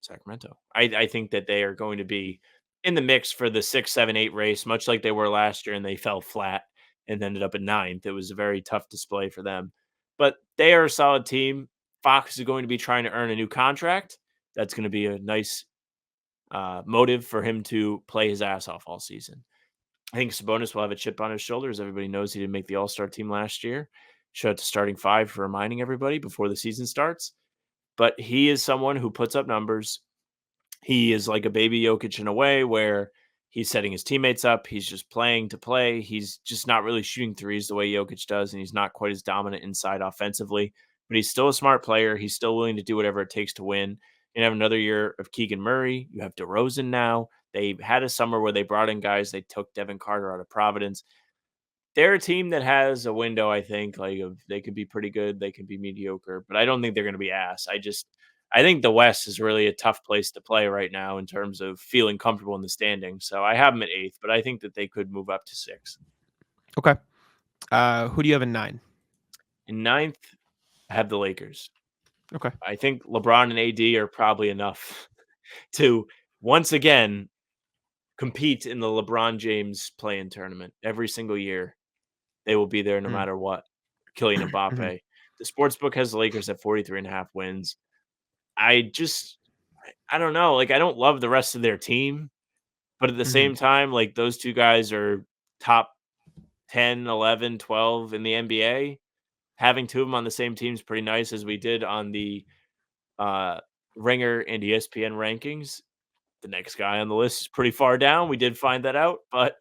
Sacramento. I think that they are going to be in the mix for the 6, 7, 8 race, much like they were last year, and they fell flat and ended up at 9th. It was a very tough display for them. But they are a solid team. Fox is going to be trying to earn a new contract. That's going to be a nice motive for him to play his ass off all season. I think Sabonis will have a chip on his shoulders. Everybody knows he didn't make the All-Star team last year. Shout out to starting 5 for reminding everybody before the season starts. But he is someone who puts up numbers. He is like a baby Jokic in a way where he's setting his teammates up. He's just playing to play. He's just not really shooting threes the way Jokic does, and he's not quite as dominant inside offensively. But he's still a smart player. He's still willing to do whatever it takes to win. You have another year of Keegan Murray. You have DeRozan now. They had a summer where they brought in guys. They took Devin Carter out of Providence. They're a team that has a window, I think, like of they could be pretty good, they could be mediocre, but I don't think they're going to be ass. I think the West is really a tough place to play right now in terms of feeling comfortable in the standings. So I have them at 8th, but I think that they could move up to 6. Okay. Who do you have in 9? In 9th, I have the Lakers. Okay. I think LeBron and AD are probably enough to once again compete in the LeBron James play-in tournament every single year. They will be there no matter what. Kylian Mbappe. The sportsbook has the Lakers at 43.5 wins. I don't know. Like, I don't love the rest of their team, but at the same time, like, those two guys are top 10, 11, 12 in the NBA. Having 2 of them on the same team is pretty nice, as we did on the Ringer and ESPN rankings. The next guy on the list is pretty far down. We did find that out, but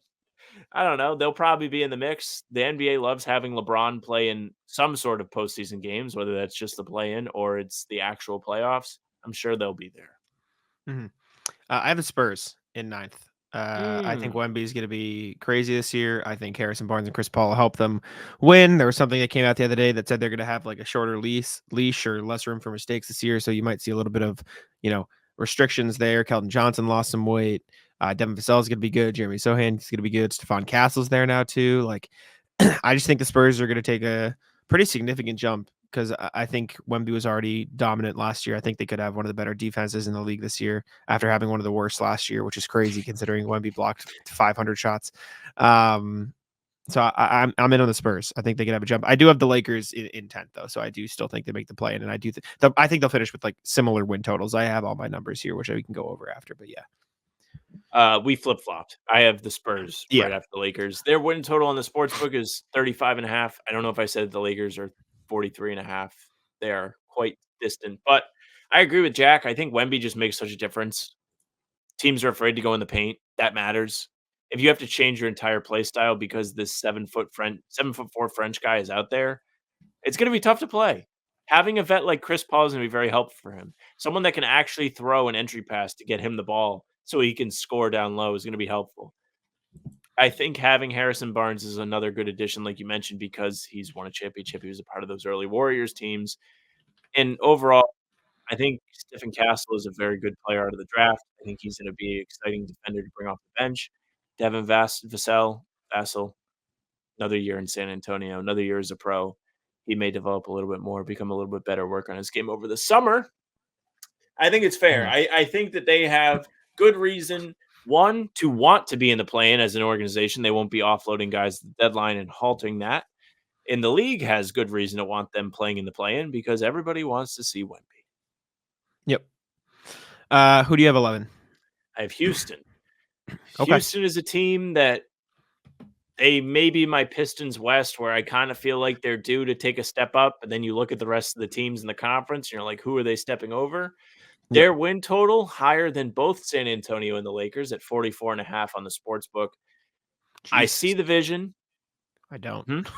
I don't know. They'll probably be in the mix. The NBA loves having LeBron play in some sort of postseason games, whether that's just the play-in or it's the actual playoffs. I'm sure they'll be there. I have the Spurs in 9th. I think Wemby is going to be crazy this year. I think Harrison Barnes and Chris Paul will help them win. There was something that came out the other day that said they're going to have like a shorter leash or less room for mistakes this year. So you might see a little bit of, restrictions there. Keldon Johnson lost some weight. Devin Vassell is going to be good. Jeremy Sohan is going to be good. Stephon Castle's there now too. Like, I just think the Spurs are going to take a pretty significant jump because I think Wemby was already dominant last year. I think they could have one of the better defenses in the league this year after having one of the worst last year, which is crazy considering Wemby blocked 500 shots. So I'm in on the Spurs. I think they could have a jump. I do have the Lakers in 10th though, so I do still think they make the play in, and I think they'll finish with like similar win totals. I have all my numbers here, which we can go over after. But yeah, we flip flopped. I have the Spurs right after the Lakers. Their win total on the sportsbook is 35.5. I don't know if I said the Lakers are 43.5. They are quite distant, but I agree with Jack. I think Wemby just makes such a difference. Teams are afraid to go in the paint. That matters. If you have to change your entire play style because this 7'4" French guy is out there, it's going to be tough to play. Having a vet like Chris Paul is going to be very helpful for him. Someone that can actually throw an entry pass to get him the ball so he can score down low is going to be helpful. I think having Harrison Barnes is another good addition, like you mentioned, because he's won a championship. He was a part of those early Warriors teams. And overall, I think Stephen Castle is a very good player out of the draft. I think he's going to be an exciting defender to bring off the bench. Devin Vassell, another year in San Antonio, another year as a pro. He may develop a little bit more, become a little bit better, work on his game over the summer. I think it's fair. I think that they have good reason, one, to want to be in the play-in as an organization. They won't be offloading guys at the deadline and halting that. And the league has good reason to want them playing in the play-in because everybody wants to see Wemby. Yep. Who do you have 11? I have Houston. Okay. Houston is a team that they may be my Pistons West, where I kind of feel like they're due to take a step up. And then you look at the rest of the teams in the conference, and you're like, who are they stepping over? Their win total higher than both San Antonio and the Lakers at 44.5 on the sports book. Jesus. I see the vision. I don't.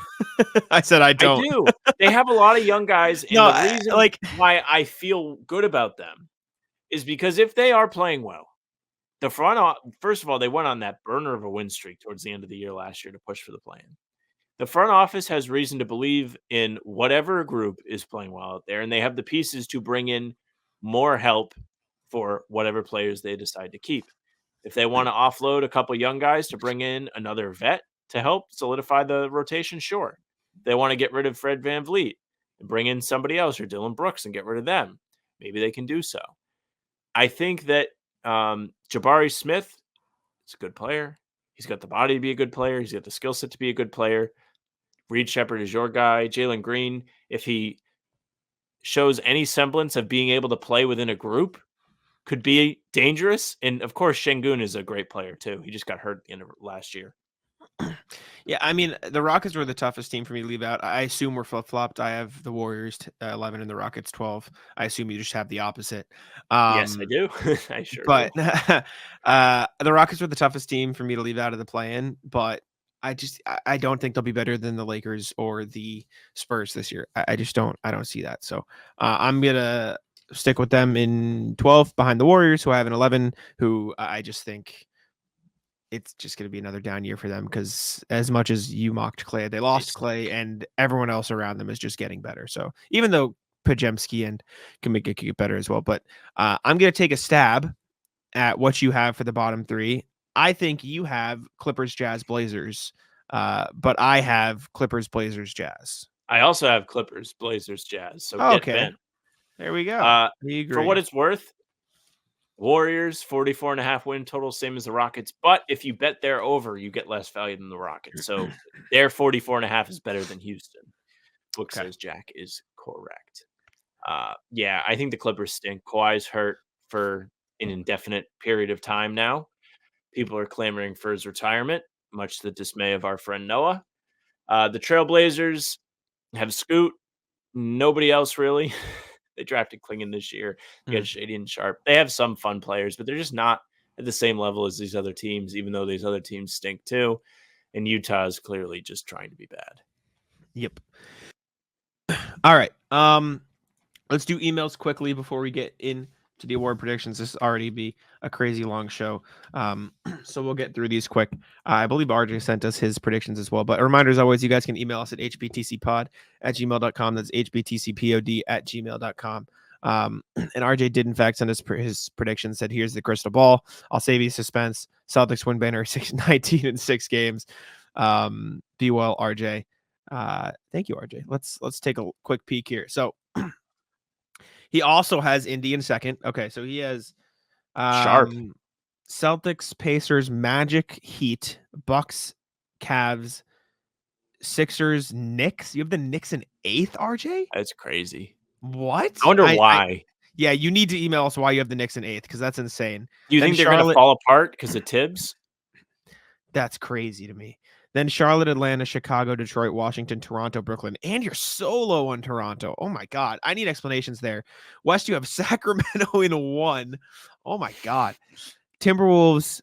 I said I don't. I do. They have a lot of young guys. And the reason why I feel good about them is because if they are playing well, First of all, they went on that burner of a win streak towards the end of the year last year to push for the play-in. The front office has reason to believe in whatever group is playing well out there, and they have the pieces to bring in more help for whatever players they decide to keep. If they want to offload a couple young guys to bring in another vet to help solidify the rotation, sure. If they want to get rid of Fred VanVleet and bring in somebody else or Dylan Brooks and get rid of them, maybe they can do so. I think that Jabari Smith is a good player. He's got the body to be a good player. He's got the skill set to be a good player. Reed Shepard is your guy. Jalen Green, if he shows any semblance of being able to play within a group, could be dangerous. And of course, Şengün is a great player too. He just got hurt at the end of last year. Yeah, I mean, the Rockets were the toughest team for me to leave out. I assume we're flip-flopped. I have the Warriors 11 and the Rockets 12. I assume you just have the opposite. Yes, I do. I sure but, do. the Rockets were the toughest team for me to leave out of the play-in, but I don't think they'll be better than the Lakers or the Spurs this year. I just don't see that. So I'm going to stick with them in 12 behind the Warriors, who I have an 11, who I just think it's just going to be another down year for them, because as much as you mocked Clay, they lost Clay, and everyone else around them is just getting better. So even though Pajemski and Kuminga could get better as well, but I'm going to take a stab at what you have for the bottom three. I think you have Clippers, Jazz, Blazers, but I have Clippers, Blazers, Jazz. I also have Clippers, Blazers, Jazz. So get bent. There we go. For what it's worth, Warriors, 44.5 win total, same as the Rockets. But if you bet they're over, you get less value than the Rockets. So their 44.5 is better than Houston. Book says Jack is correct. Yeah, I think the Clippers stink. Kawhi's hurt for an indefinite period of time now. People are clamoring for his retirement, much to the dismay of our friend Noah. The Trailblazers have Scoot. Nobody else really. They drafted Klingon this year. They got Shady and Sharp. They have some fun players, but they're just not at the same level as these other teams, even though these other teams stink too. And Utah is clearly just trying to be bad. Yep. All right. Let's do emails quickly before we get into the award predictions. This already be a crazy long show. So we'll get through these quick. I believe RJ sent us his predictions as well. But a reminder, as always, you guys can email us at hbtcpod@gmail.com. That's hbtcpod@gmail.com. And RJ did in fact send us his predictions. Said, here's the crystal ball. I'll save you suspense. Celtics win banner 19 in 6 games. Be well, RJ. Thank you, RJ. Let's take a quick peek here. So he also has Indy in second. Okay, so he has Sharp. Celtics, Pacers, Magic, Heat, Bucks, Cavs, Sixers, Knicks. You have the Knicks in 8th, RJ? That's crazy. What? I wonder why. Yeah, you need to email us why you have the Knicks in 8th, because that's insane. Do you think they're going to fall apart because of Tibbs? That's crazy to me. Then Charlotte, Atlanta, Chicago, Detroit, Washington, Toronto, Brooklyn. And you're so low on Toronto. Oh, my God. I need explanations there. West, you have Sacramento in 1. Oh, my God. Timberwolves,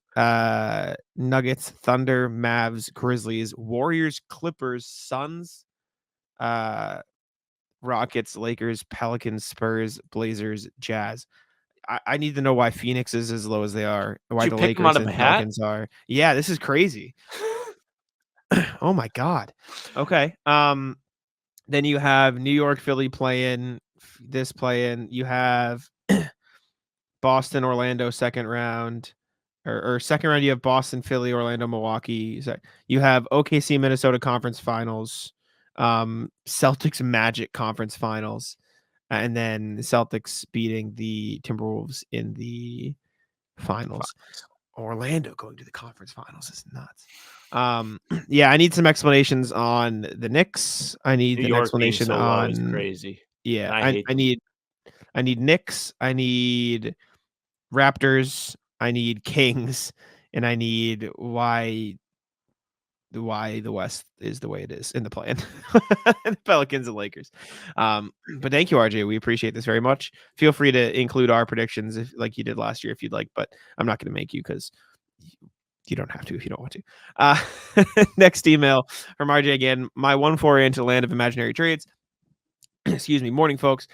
Nuggets, Thunder, Mavs, Grizzlies, Warriors, Clippers, Suns, Rockets, Lakers, Pelicans, Spurs, Blazers, Jazz. I need to know why Phoenix is as low as they are. Why the Lakers and Pelicans are. Yeah, this is crazy. Oh my God. Okay. Then you have New York, Philly play-in. You have Boston, Orlando second round. Or second round, you have Boston, Philly, Orlando, Milwaukee. You have OKC, Minnesota conference finals. Celtics, Magic conference finals. And then the Celtics beating the Timberwolves in the finals. Orlando going to the conference finals is nuts. Yeah, I need some explanations on the Knicks. I need an explanation on crazy. Yeah, I need Knicks. I need Raptors. I need Kings, and I need why the West is the way it is in the plan. Pelicans and Lakers. But thank you, RJ. We appreciate this very much. Feel free to include our predictions if, like you did last year, if you'd like, but I'm not going to make you because you don't have to if you don't want to. Next email from RJ again. My 1 foray into the land of imaginary trades. Excuse me. Morning, folks.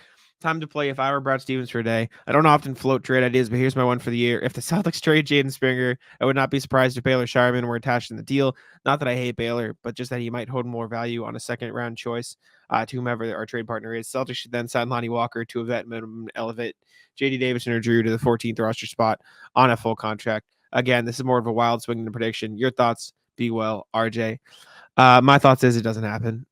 Time to play if I were Brad Stevens for a day. I don't often float trade ideas, but here's my one for the year. If the Celtics trade Jaden Springer, I would not be surprised if Baylor Shireman were attached in the deal. Not that I hate Baylor, but just that he might hold more value on a second round choice to whomever our trade partner is. Celtics should then sign Lonnie Walker to a vet minimum, elevate JD Davison or Drew to the 14th roster spot on a full contract. Again, this is more of a wild swing than a prediction. Your thoughts? Be well, RJ. My thoughts is it doesn't happen.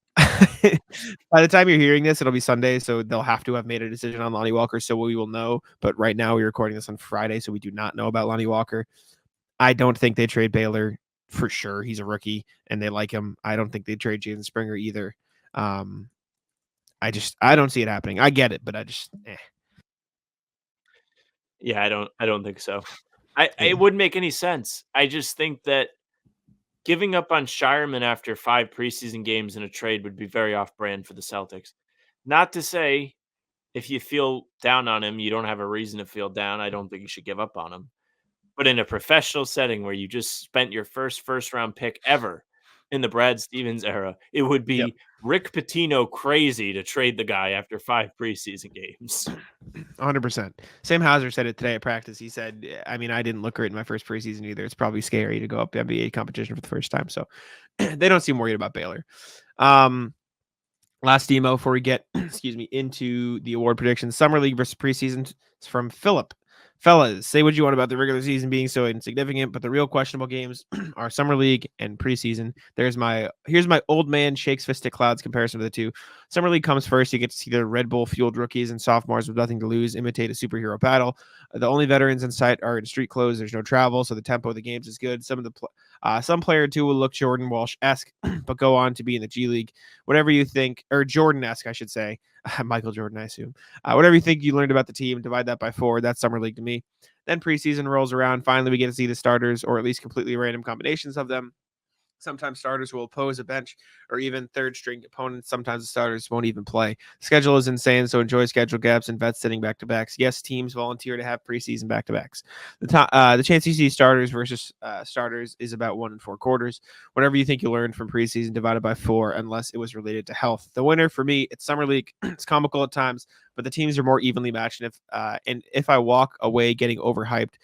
By the time you're hearing this, it'll be Sunday, so they'll have to have made a decision on Lonnie Walker, so we will know. But right now, we're recording this on Friday, so we do not know about Lonnie Walker. I don't think they trade Baylor for sure. He's a rookie, and they like him. I don't think they trade Jaden Springer either. I don't see it happening. I get it, but Yeah, I don't think so. It wouldn't make any sense. I just think that giving up on Shireman after 5 preseason games in a trade would be very off-brand for the Celtics. Not to say if you feel down on him, you don't have a reason to feel down. I don't think you should give up on him. But in a professional setting where you just spent your first-round pick ever in the Brad Stevens era, it would be Rick Pitino crazy to trade the guy after 5 preseason games. 100%. Sam Hauser said it today at practice. He said, I mean, I didn't look great in my first preseason either. It's probably scary to go up to NBA competition for the first time. So they don't seem worried about Baylor. Last emo before we get, into the award predictions. Summer League versus preseason. It's from Philip. Fellas, say what you want about the regular season being so insignificant, but the real questionable games are Summer League and preseason. Here's my old man shakes fist at clouds comparison of the two. Summer League comes first. You get to see the Red Bull fueled rookies and sophomores with nothing to lose imitate a superhero battle. The only veterans in sight are in street clothes. There's no travel, so the tempo of the games is good. Some player too will look Jordan Walsh-esque, but go on to be in the G League. Whatever you think, or Jordan-esque, I should say. Michael Jordan, I assume. Whatever you think you learned about the team, divide that by 4. That's Summer League to me. Then preseason rolls around. Finally, we get to see the starters, or at least completely random combinations of them. Sometimes starters will oppose a bench or even third string opponents. Sometimes the starters won't even play. The schedule is insane, so enjoy schedule gaps and vets sitting back to backs. Yes, teams volunteer to have preseason back to backs. The chance you see starters versus starters is about 1 4 quarters. Whatever you think you learned from preseason divided by 4, unless it was related to health. The winner for me, it's Summer League. It's comical at times, but the teams are more evenly matched. And if I walk away getting overhyped,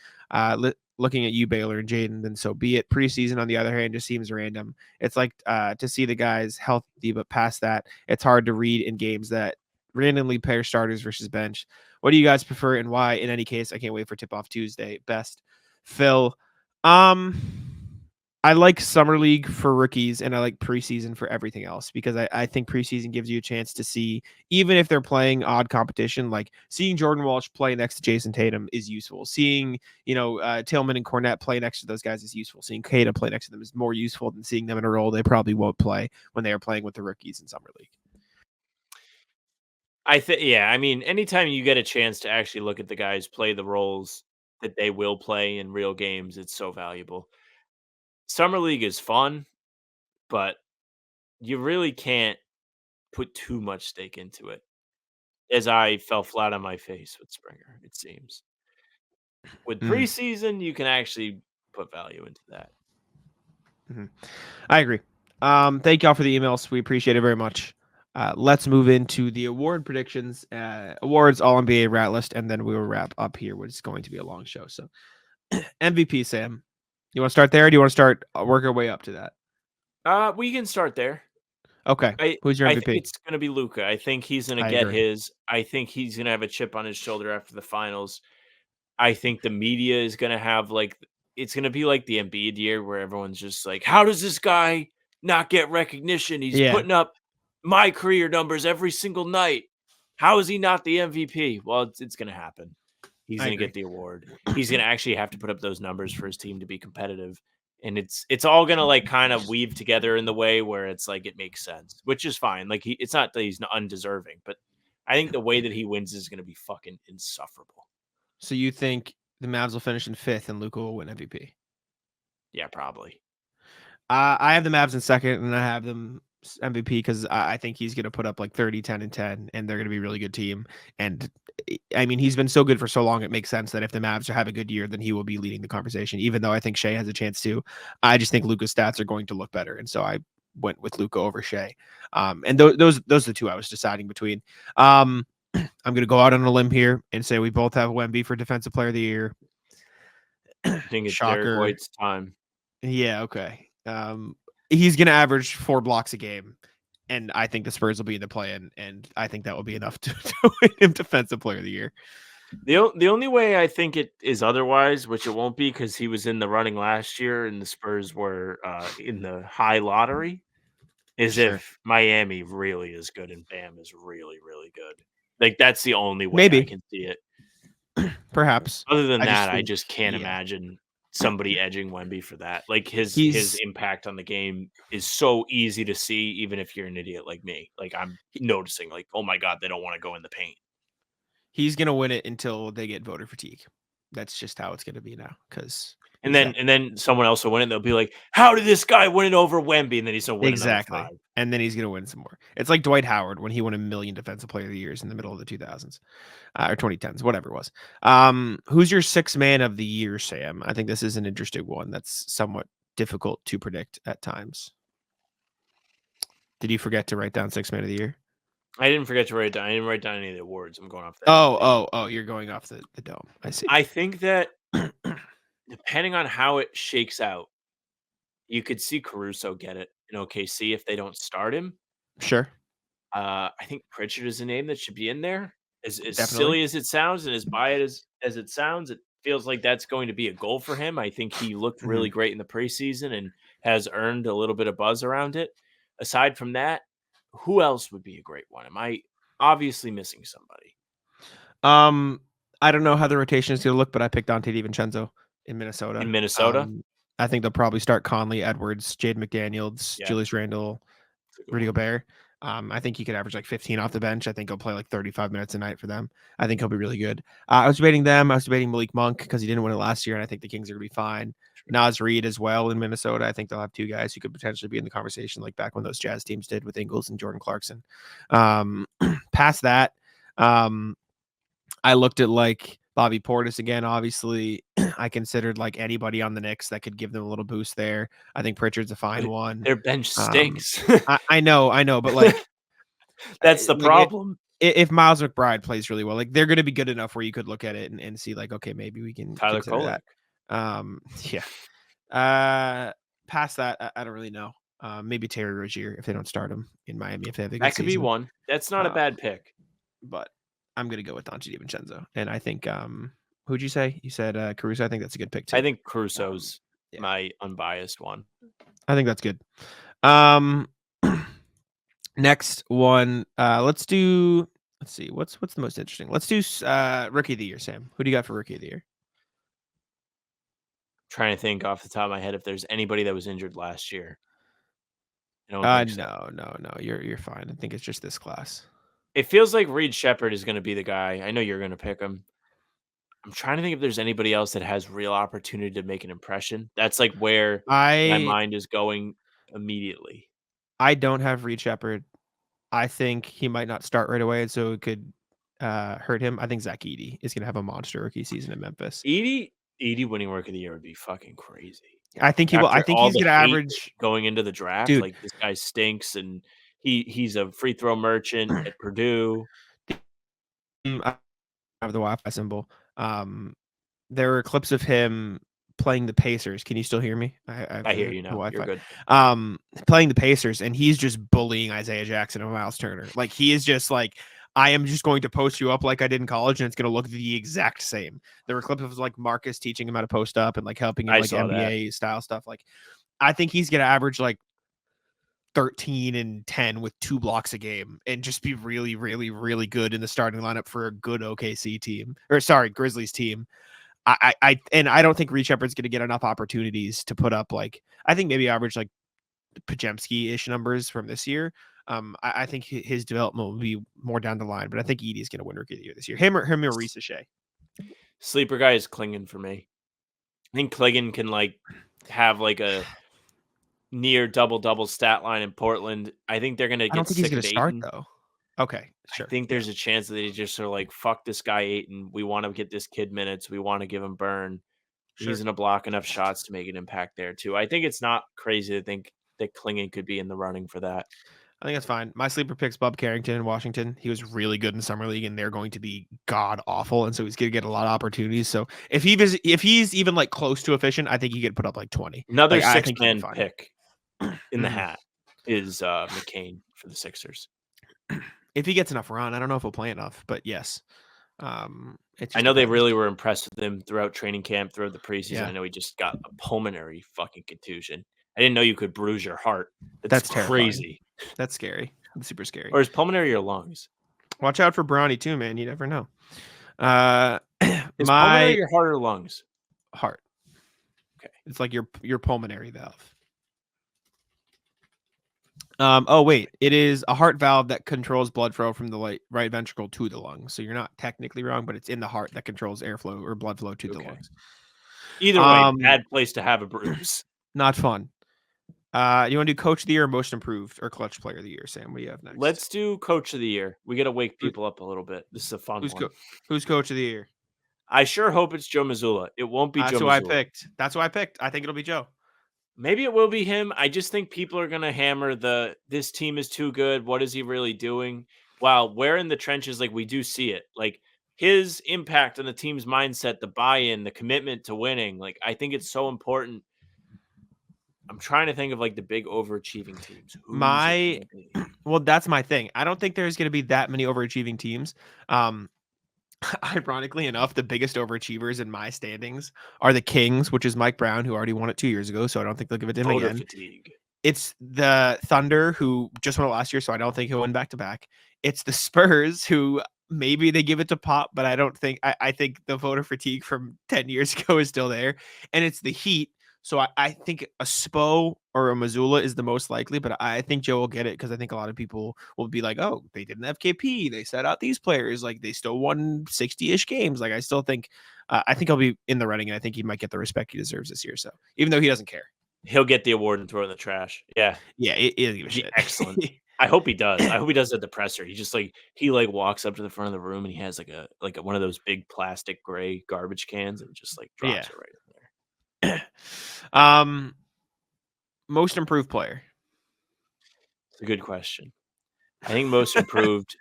looking at you, Baylor and Jaden, then so be it. Preseason, on the other hand, just seems random. It's like to see the guys healthy, but past that, it's hard to read in games that randomly pair starters versus bench. What do you guys prefer and why? In any case, I can't wait for tip-off Tuesday. Best. Phil. I like Summer League for rookies and I like preseason for everything else because I think preseason gives you a chance to see, even if they're playing odd competition, like seeing Jordan Walsh play next to Jason Tatum is useful. Seeing, Tillman and Cornette play next to those guys is useful. Seeing Kada play next to them is more useful than seeing them in a role they probably won't play when they are playing with the rookies in Summer League. Anytime you get a chance to actually look at the guys play the roles that they will play in real games, it's so valuable. Summer League is fun, but you really can't put too much stake into it, as I fell flat on my face with Springer, it seems. With preseason, you can actually put value into that. Mm-hmm. I agree. Thank y'all for the emails. We appreciate it very much. Let's move into the award predictions, awards, all NBA rat list, and then we will wrap up here, which is going to be a long show. So MVP, Sam, you want to start there, or do you want to start work our way up to that? We can start there. Okay. Who's your MVP? I think it's going to be Luka. I think he's going to get his. I think he's going to have a chip on his shoulder after the finals. I think the media is going to have it's going to be like the Embiid year where everyone's just like, how does this guy not get recognition? He's putting up my career numbers every single night. How is he not the MVP? Well, it's going to happen. He's going to get the award. He's going to actually have to put up those numbers for his team to be competitive. And it's all going to kind of weave together in the way where it's like, it makes sense, which is fine. It's not that he's undeserving, but I think the way that he wins is going to be fucking insufferable. So you think the Mavs will finish in 5th and Luka will win MVP? Yeah, probably. I have the Mavs in 2nd and I have them MVP because I think he's going to put up 30, 10, and 10, and they're going to be a really good team. And I mean, he's been so good for so long, it makes sense that if the Mavs have a good year, then he will be leading the conversation, even though I think Shea has a chance too. I just think Luka's stats are going to look better. And so I went with Luka over Shea. And those are the two I was deciding between. I'm going to go out on a limb here and say we both have Wemby for Defensive Player of the Year. I think it's Derek Shocker. White's time. Yeah, okay. He's going to average 4 blocks a game, and I think the Spurs will be in the play-in, and I think that will be enough to win him Defensive Player of the Year. The only way I think it is otherwise, which it won't be because he was in the running last year and the Spurs were in the high lottery, is Sure. if Miami really is good and Bam is really, really good. Like, that's the only way Maybe. I can see it. Perhaps. Other than that, I think, just can't yeah. imagine somebody edging Wemby for that. Like, his impact on the game is so easy to see, even if you're an idiot like me. Like, I'm noticing, like, oh my God, they don't want to go in the paint. He's going to win it until they get voter fatigue. That's just how it's going to be now. And then someone else will win it. And they'll be like, how did this guy win it over Wemby? And then he's going to win another 5. And then he's going to win some more. It's like Dwight Howard when he won 1 million Defensive Player of the Years in the middle of the 2000s or 2010s, whatever it was. Who's your 6th man of the year, Sam? I think this is an interesting one that's somewhat difficult to predict at times. Did you forget to write down 6th man of the year? I didn't forget to write it down. I didn't write down any of the awards. I'm going off that. Oh, you're going off the dome. I see. I think that depending on how it shakes out, you could see Caruso get it in OKC if they don't start him. Sure. I think Pritchard is a name that should be in there. As Definitely. silly as it sounds and as biased as it sounds, it feels like that's going to be a goal for him. I think he looked really great in the preseason and has earned a little bit of buzz around it. Aside from that, who else would be a great one? Am I obviously missing somebody? I don't know how the rotation is going to look, but I picked Dante DiVincenzo in Minnesota. I think they'll probably start Conley, Edwards, Jade McDaniels, Julius Randle, Rudy Gobert. I think he could average like 15 off the bench. I think he'll play like 35 minutes a night for them. I think he'll be really good. I was debating them. I was debating Malik Monk because he didn't win it last year, and I think the Kings are going to be fine. Nas Reed as well in Minnesota. I think they'll have 2 guys who could potentially be in the conversation, like back when those Jazz teams did with Ingles and Jordan Clarkson. Past that, I looked at like Bobby Portis again. Obviously, I considered like anybody on the Knicks that could give them a little boost there. I think Pritchard's a fine one. Their bench stinks. I know, but like that's the problem. If Miles McBride plays really well, like they're going to be good enough where you could look at it and see like, okay, maybe we can Tyler consider Kolek. That. Past that, I don't really know. Maybe Terry Rozier if they don't start him in Miami if they have a good that could season. be one. That's not a bad pick. But I'm gonna go with Dante DiVincenzo, and I think who'd you say? You said Caruso. I think that's a good pick too. I think Caruso's my unbiased one. I think that's good. Next one, let's see what's the most interesting. Let's do Rookie of the Year, Sam. Who do you got for Rookie of the Year? Trying to think off the top of my head if there's anybody that was injured last year. No, you're fine. I think it's just this class. It feels like Reed Shepherd is going to be the guy. I know you're going to pick him. I'm trying to think if there's anybody else that has real opportunity to make an impression. That's like where my mind is going immediately. I don't have Reed Shepherd. I think he might not start right away, so it could hurt him. I think Zach Edey is going to have a monster rookie season in Memphis. Edey winning Rookie of the Year would be fucking crazy. I think he will. I think he's going to average going into the draft. Dude. Like this guy stinks, and he's a free throw merchant at Purdue. I have the Wi-Fi symbol. There were clips of him playing the Pacers. Can you still hear me? I hear you now. Wi-Fi. You're good. Playing the Pacers, and he's just bullying Isaiah Jackson and Miles Turner. Like he is just like, I am just going to post you up like I did in college, and it's going to look the exact same. There were clips of like Marcus teaching him how to post up and like helping him like NBA style stuff. Like, I think he's going to average like 13 and 10 with 2 blocks a game and just be really, really, really good in the starting lineup for a good OKC team Grizzlies team. I don't think Reed Shepherd's going to get enough opportunities to put up like, I think maybe average like Pajemski-ish numbers from this year. I think his development will be more down the line, but I think Edey's going to win Rookie of the Year this year. Him or Risa Shea. Sleeper guy is Klingon for me. I think Klingon can like have like a near double stat line in Portland. I think they're going to get. I don't think he's going to start though. Okay, sure. I think there's a chance that they just are like, fuck this guy Ayton. We want to get this kid minutes. We want to give him burn. Sure. He's going to block enough shots to make an impact there too. I think it's not crazy to think that Klingon could be in the running for that. I think that's fine. My sleeper picks Bub Carrington in Washington. He was really good in summer league, and they're going to be god awful, and so he's going to get a lot of opportunities. So if he's even like close to efficient, I think he could put up like 20. Another Like, I think he'll be 6-man fine. pick in the Mhm. hat is McCain for the Sixers. If he gets enough run, I don't know if he'll play enough, but yes. It I just know they depends. really were impressed with him throughout training camp, throughout the preseason. Yeah. I know he just got a pulmonary fucking contusion. I didn't know you could bruise your heart. That's terrifying. Crazy. That's scary. That's super scary. Or is pulmonary your lungs? Watch out for Brownie too, man. You never know. Is My pulmonary your heart or lungs? heart. Okay. It's like your pulmonary valve. Oh wait, it is a heart valve that controls blood flow from the right ventricle to the lungs. So you're not technically wrong, but it's in the heart that controls airflow or blood flow to the lungs. Either way, bad place to have a bruise. Not fun. You want to do coach of the year or most improved or clutch player of the year, Sam? What do you have next? Let's do coach of the year. We got to wake people up a little bit. This is a fun one. Who's coach of the year? I sure hope it's Joe Mazzulla. It won't be Joe Mazzulla. That's who I picked. That's who I picked. I think it'll be Joe. Maybe it will be him. I just think people are going to hammer this team is too good. What is he really doing? While we're in the trenches, like we do see it. Like his impact on the team's mindset, the buy-in, the commitment to winning. Like I think it's so important. I'm trying to think of like the big overachieving teams. Well, that's my thing. I don't think there's going to be that many overachieving teams. Ironically enough, the biggest overachievers in my standings are the Kings, which is Mike Brown, who already won it 2 years ago. So I don't think they'll give it to him again. Fatigue. It's the Thunder, who just won it last year, so I don't think he'll win back to back. It's the Spurs, who maybe they give it to Pop, but I don't think. I think the voter fatigue from 10 years ago is still there. And it's the Heat. So I think a Spo or a Missoula is the most likely, but I think Joe will get it because I think a lot of people will be like, oh, they didn't have KP. They set out these players. Like they still won 60-ish games. Like I still think, I think he'll be in the running, and I think he might get the respect he deserves this year. So even though he doesn't care. He'll get the award and throw it in the trash. Yeah. Yeah, it give a shit. Excellent. I hope he does. I hope he does at the presser. He just he walks up to the front of the room and he has like a one of those big plastic gray garbage cans and just drops it right in there. Most improved player. It's a good question. I think most improved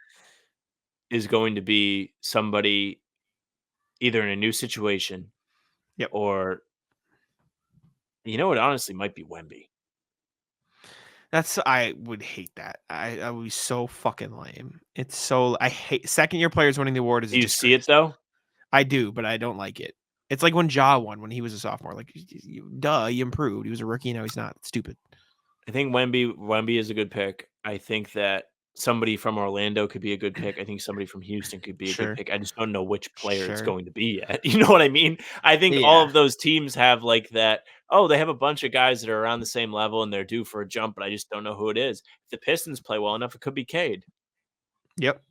is going to be somebody either in a new situation, or you know what, honestly might be Wemby. I would hate that. I would be so fucking lame. It's so I hate second year players winning the award. Do you see it though? I do, but I don't like it. It's like when Ja won when he was a sophomore. Like, duh, he improved. He was a rookie. Now he's not. It's stupid. I think Wemby is a good pick. I think that somebody from Orlando could be a good pick. I think somebody from Houston could be a good pick. I just don't know which player it's going to be yet. You know what I mean? I think all of those teams have like that. Oh, they have a bunch of guys that are around the same level and they're due for a jump, but I just don't know who it is. If the Pistons play well enough, it could be Cade. Yep.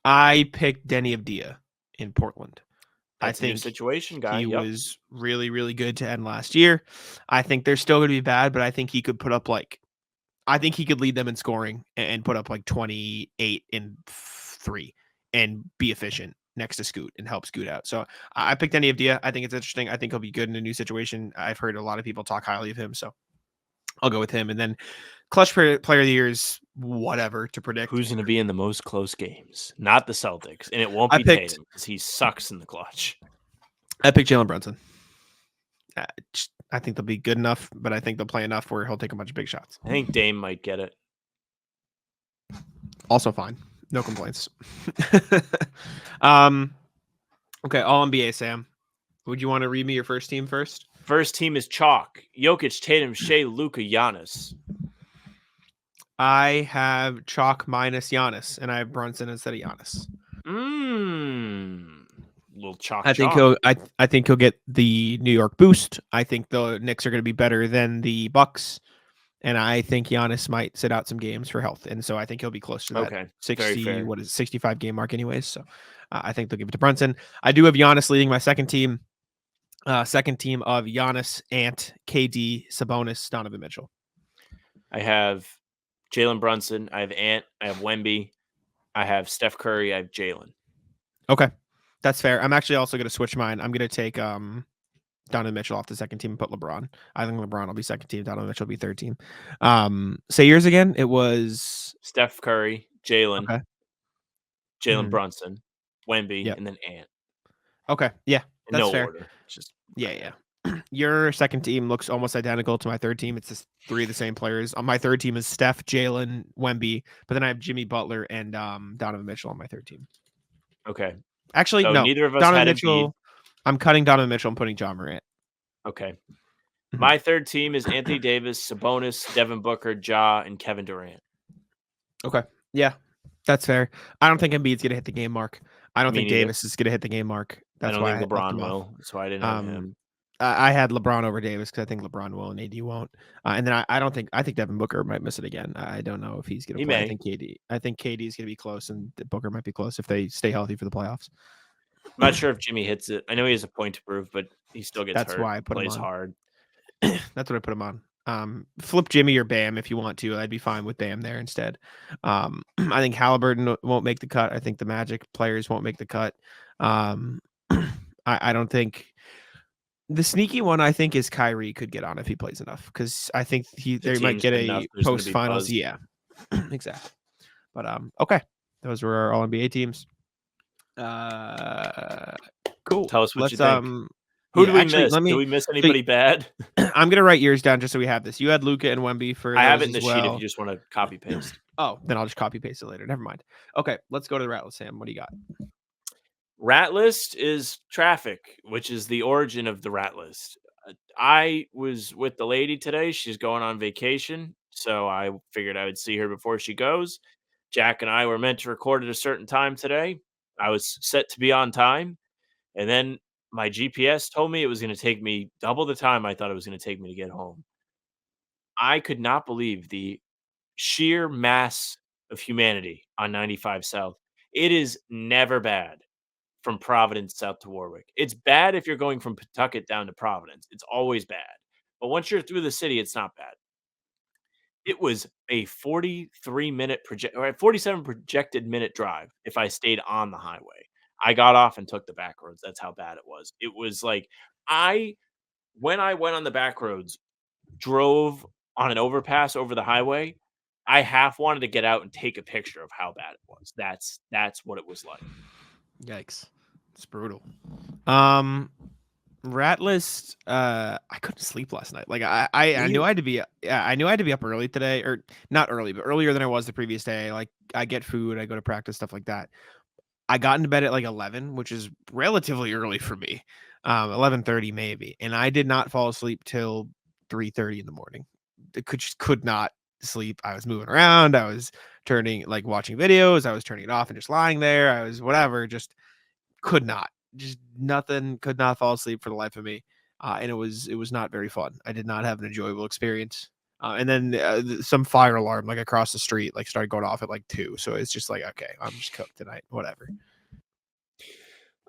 I picked Denny Avdia in Portland. That's I think situation guy. He was really, really good to end last year. I think they're still going to be bad, but I think he could put up I think he could lead them in scoring and put up 28 and 3 and be efficient next to Scoot and help Scoot out. So I picked Denny Avdia. I think it's interesting. I think he'll be good in a new situation. I've heard a lot of people talk highly of him, so I'll go with him. And then clutch player of the year is whatever to predict. Who's going to be in the most close games? Not the Celtics, and it won't be Tatum because he sucks in the clutch. I picked Jalen Brunson. I think they'll be good enough, but I think they'll play enough where he'll take a bunch of big shots. I think Dame might get it. Also fine. No complaints. Okay, all NBA, Sam. Would you want to read me your first team first? First team is chalk. Jokic, Tatum, Shea, Luka, Giannis. I have chalk minus Giannis, and I have Brunson instead of Giannis. Little chalk. I think he'll get the New York boost. I think the Knicks are going to be better than the Bucks, and I think Giannis might sit out some games for health, and so I think he'll be close to that 65 game mark, anyways. So I think they'll give it to Brunson. I do have Giannis leading my second team. Second team of Giannis, Ant, KD, Sabonis, Donovan Mitchell. I have Jalen Brunson. I have Ant. I have Wemby. I have Steph Curry. I have Jalen. Okay. That's fair. I'm actually also going to switch mine. I'm going to take Donovan Mitchell off the second team and put LeBron. I think LeBron will be second team. Donovan Mitchell will be third team. Say yours again. It was Steph Curry, Jalen, okay. Jalen Mhm. Brunson, Wemby, Yep. and then Ant. Okay. Yeah, In that's no fair. order. It's just Yeah. Your second team looks almost identical to my third team. It's just three of the same players. On my third team is Steph, Jalen, Wemby, but then I have Jimmy Butler and Donovan Mitchell on my third team. Okay. Actually, So no. neither of us Donovan had Mitchell. Embiid. I'm cutting Donovan Mitchell. I'm putting John Morant. Okay. Mhm. My third team is Anthony Davis, Sabonis, Devin Booker, Ja, and Kevin Durant. Okay. Yeah, that's fair. I don't think Embiid's gonna hit the game mark. I don't Me think neither. Davis is gonna hit the game mark. I That's don't why think I left LeBron him off. will. That's why I didn't have him. I had LeBron over Davis because I think LeBron will and AD won't. And then I don't think I think Devin Booker might miss it again. I don't know if he's gonna He play. may. I think KD is gonna be close and Booker might be close if they stay healthy for the playoffs. I'm not sure if Jimmy hits it. I know he has a point to prove, but he still gets That's hurt. why I put him Plays on. hard. That's what I put him on. Flip Jimmy or Bam if you want to. I'd be fine with Bam there instead. I think Halliburton won't make the cut. I think the Magic players won't make the cut. I don't think the sneaky one. I think is Kyrie could get on if he plays enough because I think they might team's get good enough, a there's gonna post be finals. buzz. Yeah, exactly. But okay, those were our All NBA teams. Cool. Tell us what you Let's think. Who yeah, do we actually, miss? let me. Do we miss anybody bad? I'm gonna write yours down just so we have this. You had Luca and Wemby for I those have it in as the sheet if well. you just want to copy paste. Oh, then I'll just copy paste it later. Never mind. Okay, let's go to the Rat List, Sam. What do you got? Rat list is traffic, which is the origin of the rat list. I was with the lady today. She's going on vacation, so I figured I would see her before she goes. Jack and I were meant to record at a certain time today. I was set to be on time, and then my GPS told me it was going to take me double the time I thought it was going to take me to get home. I could not believe the sheer mass of humanity on 95 South. It is never bad from Providence south to Warwick. It's bad if you're going from Pawtucket down to Providence. It's always bad. But once you're through the city, it's not bad. It was a 43-minute project or a 47 projected minute drive if I stayed on the highway. I got off and took the back roads. That's how bad it was. It was like when I went on the back roads, drove on an overpass over the highway, I half wanted to get out and take a picture of how bad it was. That's what it was like. Yikes. It's brutal. Rat List, I couldn't sleep last night. Like I knew I had to be I knew I had to be up early today, or not early, but earlier than I was the previous day. Like I get food, I go to practice, stuff like that. I got into bed at like 11, which is relatively early for me. 11:30 maybe. And I did not fall asleep till 3:30 in the morning. Just could not sleep. I was moving around. I was watching videos. I was turning it off and just lying there. I was whatever, just could not. Just nothing, could not fall asleep for the life of me. And it was not very fun. I did not have an enjoyable experience. And then some fire alarm like across the street like started going off at like 2. So it's just like, okay, I'm just cooked tonight. Whatever.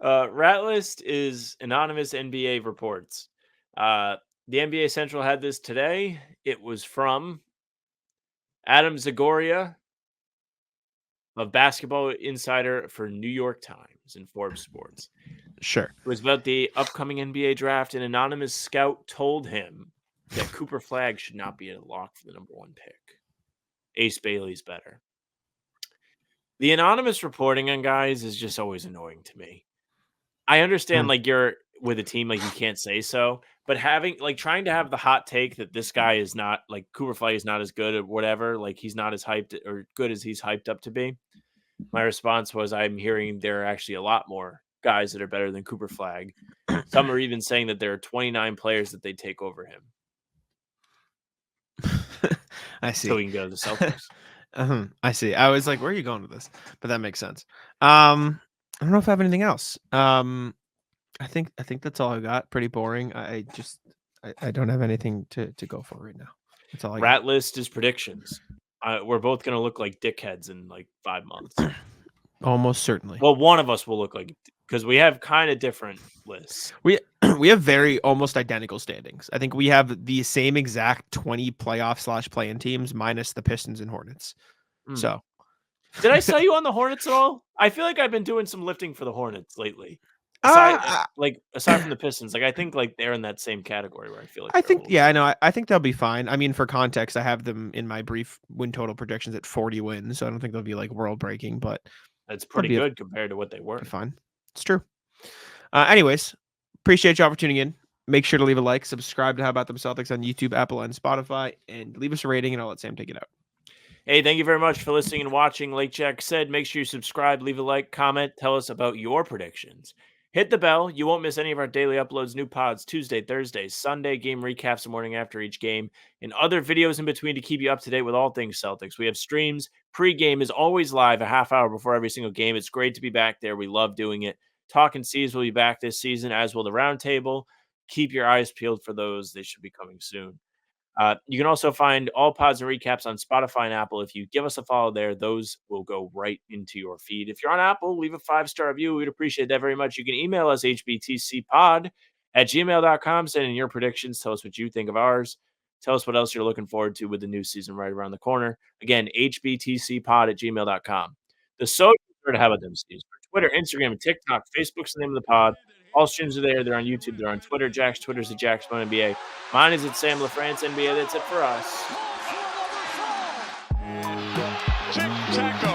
Rat list is anonymous NBA reports. The NBA Central had this today. It was from Adam Zagoria of Basketball Insider for New York Times and Forbes Sports. Sure. It was about the upcoming NBA draft. An anonymous scout told him that Cooper Flagg should not be a lock for the number 1 pick. Ace Bailey's better. The anonymous reporting on guys is just always annoying to me. I understand, like, you're with a team, like, you can't say so, but trying to have the hot take that this guy is not, like, Cooper Flagg is not as good or whatever, like, he's not as hyped or good as he's hyped up to be. My response was, I'm hearing there are actually a lot more guys that are better than Cooper Flagg. Some are even saying that there are 29 players that they take over him. I see. So we can go to the Celtics. I see. I was like, where are you going with this? But that makes sense. I don't know if I have anything else. I think that's all I got. Pretty boring. I don't have anything to go for right now. That's all I got. Rat list is predictions. We're both going to look like dickheads in like 5 months. Almost certainly. Well, one of us will look like, because we have kind of different lists. We have very almost identical standings. I think we have the same exact 20 playoff / play-in teams minus the Pistons and Hornets. So, did I sell you on the Hornets at all? I feel like I've been doing some lifting for the Hornets lately. Aside from the Pistons, like I think like they're in that same category where I feel like I they're a think, little yeah, I short. know. I think they'll be fine. I mean, for context, I have them in my brief win total predictions at 40 wins, so I don't think they'll be like world breaking, but That's they'll pretty good compared to what they were. be fine. It's true. Anyways, appreciate y'all for tuning in. Make sure to leave a like, subscribe to How About Them Celtics on YouTube, Apple, and Spotify, and leave us a rating, and I'll let Sam take it out. Hey, thank you very much for listening and watching. Like Jack said, make sure you subscribe, leave a like, comment, tell us about your predictions. Hit the bell. You won't miss any of our daily uploads, new pods, Tuesday, Thursday, Sunday, game recaps the morning after each game, and other videos in between to keep you up to date with all things Celtics. We have streams. Pre-game is always live a half hour before every single game. It's great to be back there. We love doing it. Talking C's will be back this season, as will the Roundtable. Keep your eyes peeled for those. They should be coming soon. You can also find all pods and recaps on Spotify and Apple. If you give us a follow there, those will go right into your feed. If you're on Apple, leave a 5-star review. We'd appreciate that very much. You can email us, hbtcpod@gmail.com. Send in your predictions. Tell us what you think of ours. Tell us what else you're looking forward to with the new season right around the corner. Again, hbtcpod@gmail.com. The socials are to How About Them Steves for Twitter, Instagram, and TikTok. Facebook's the name of the pod. All streams are there. They're on YouTube. They're on Twitter. Jack's Twitter's at Jack's NBA. Mine is at Sam LaFrance NBA. That's it for us. Tic-tac-toe.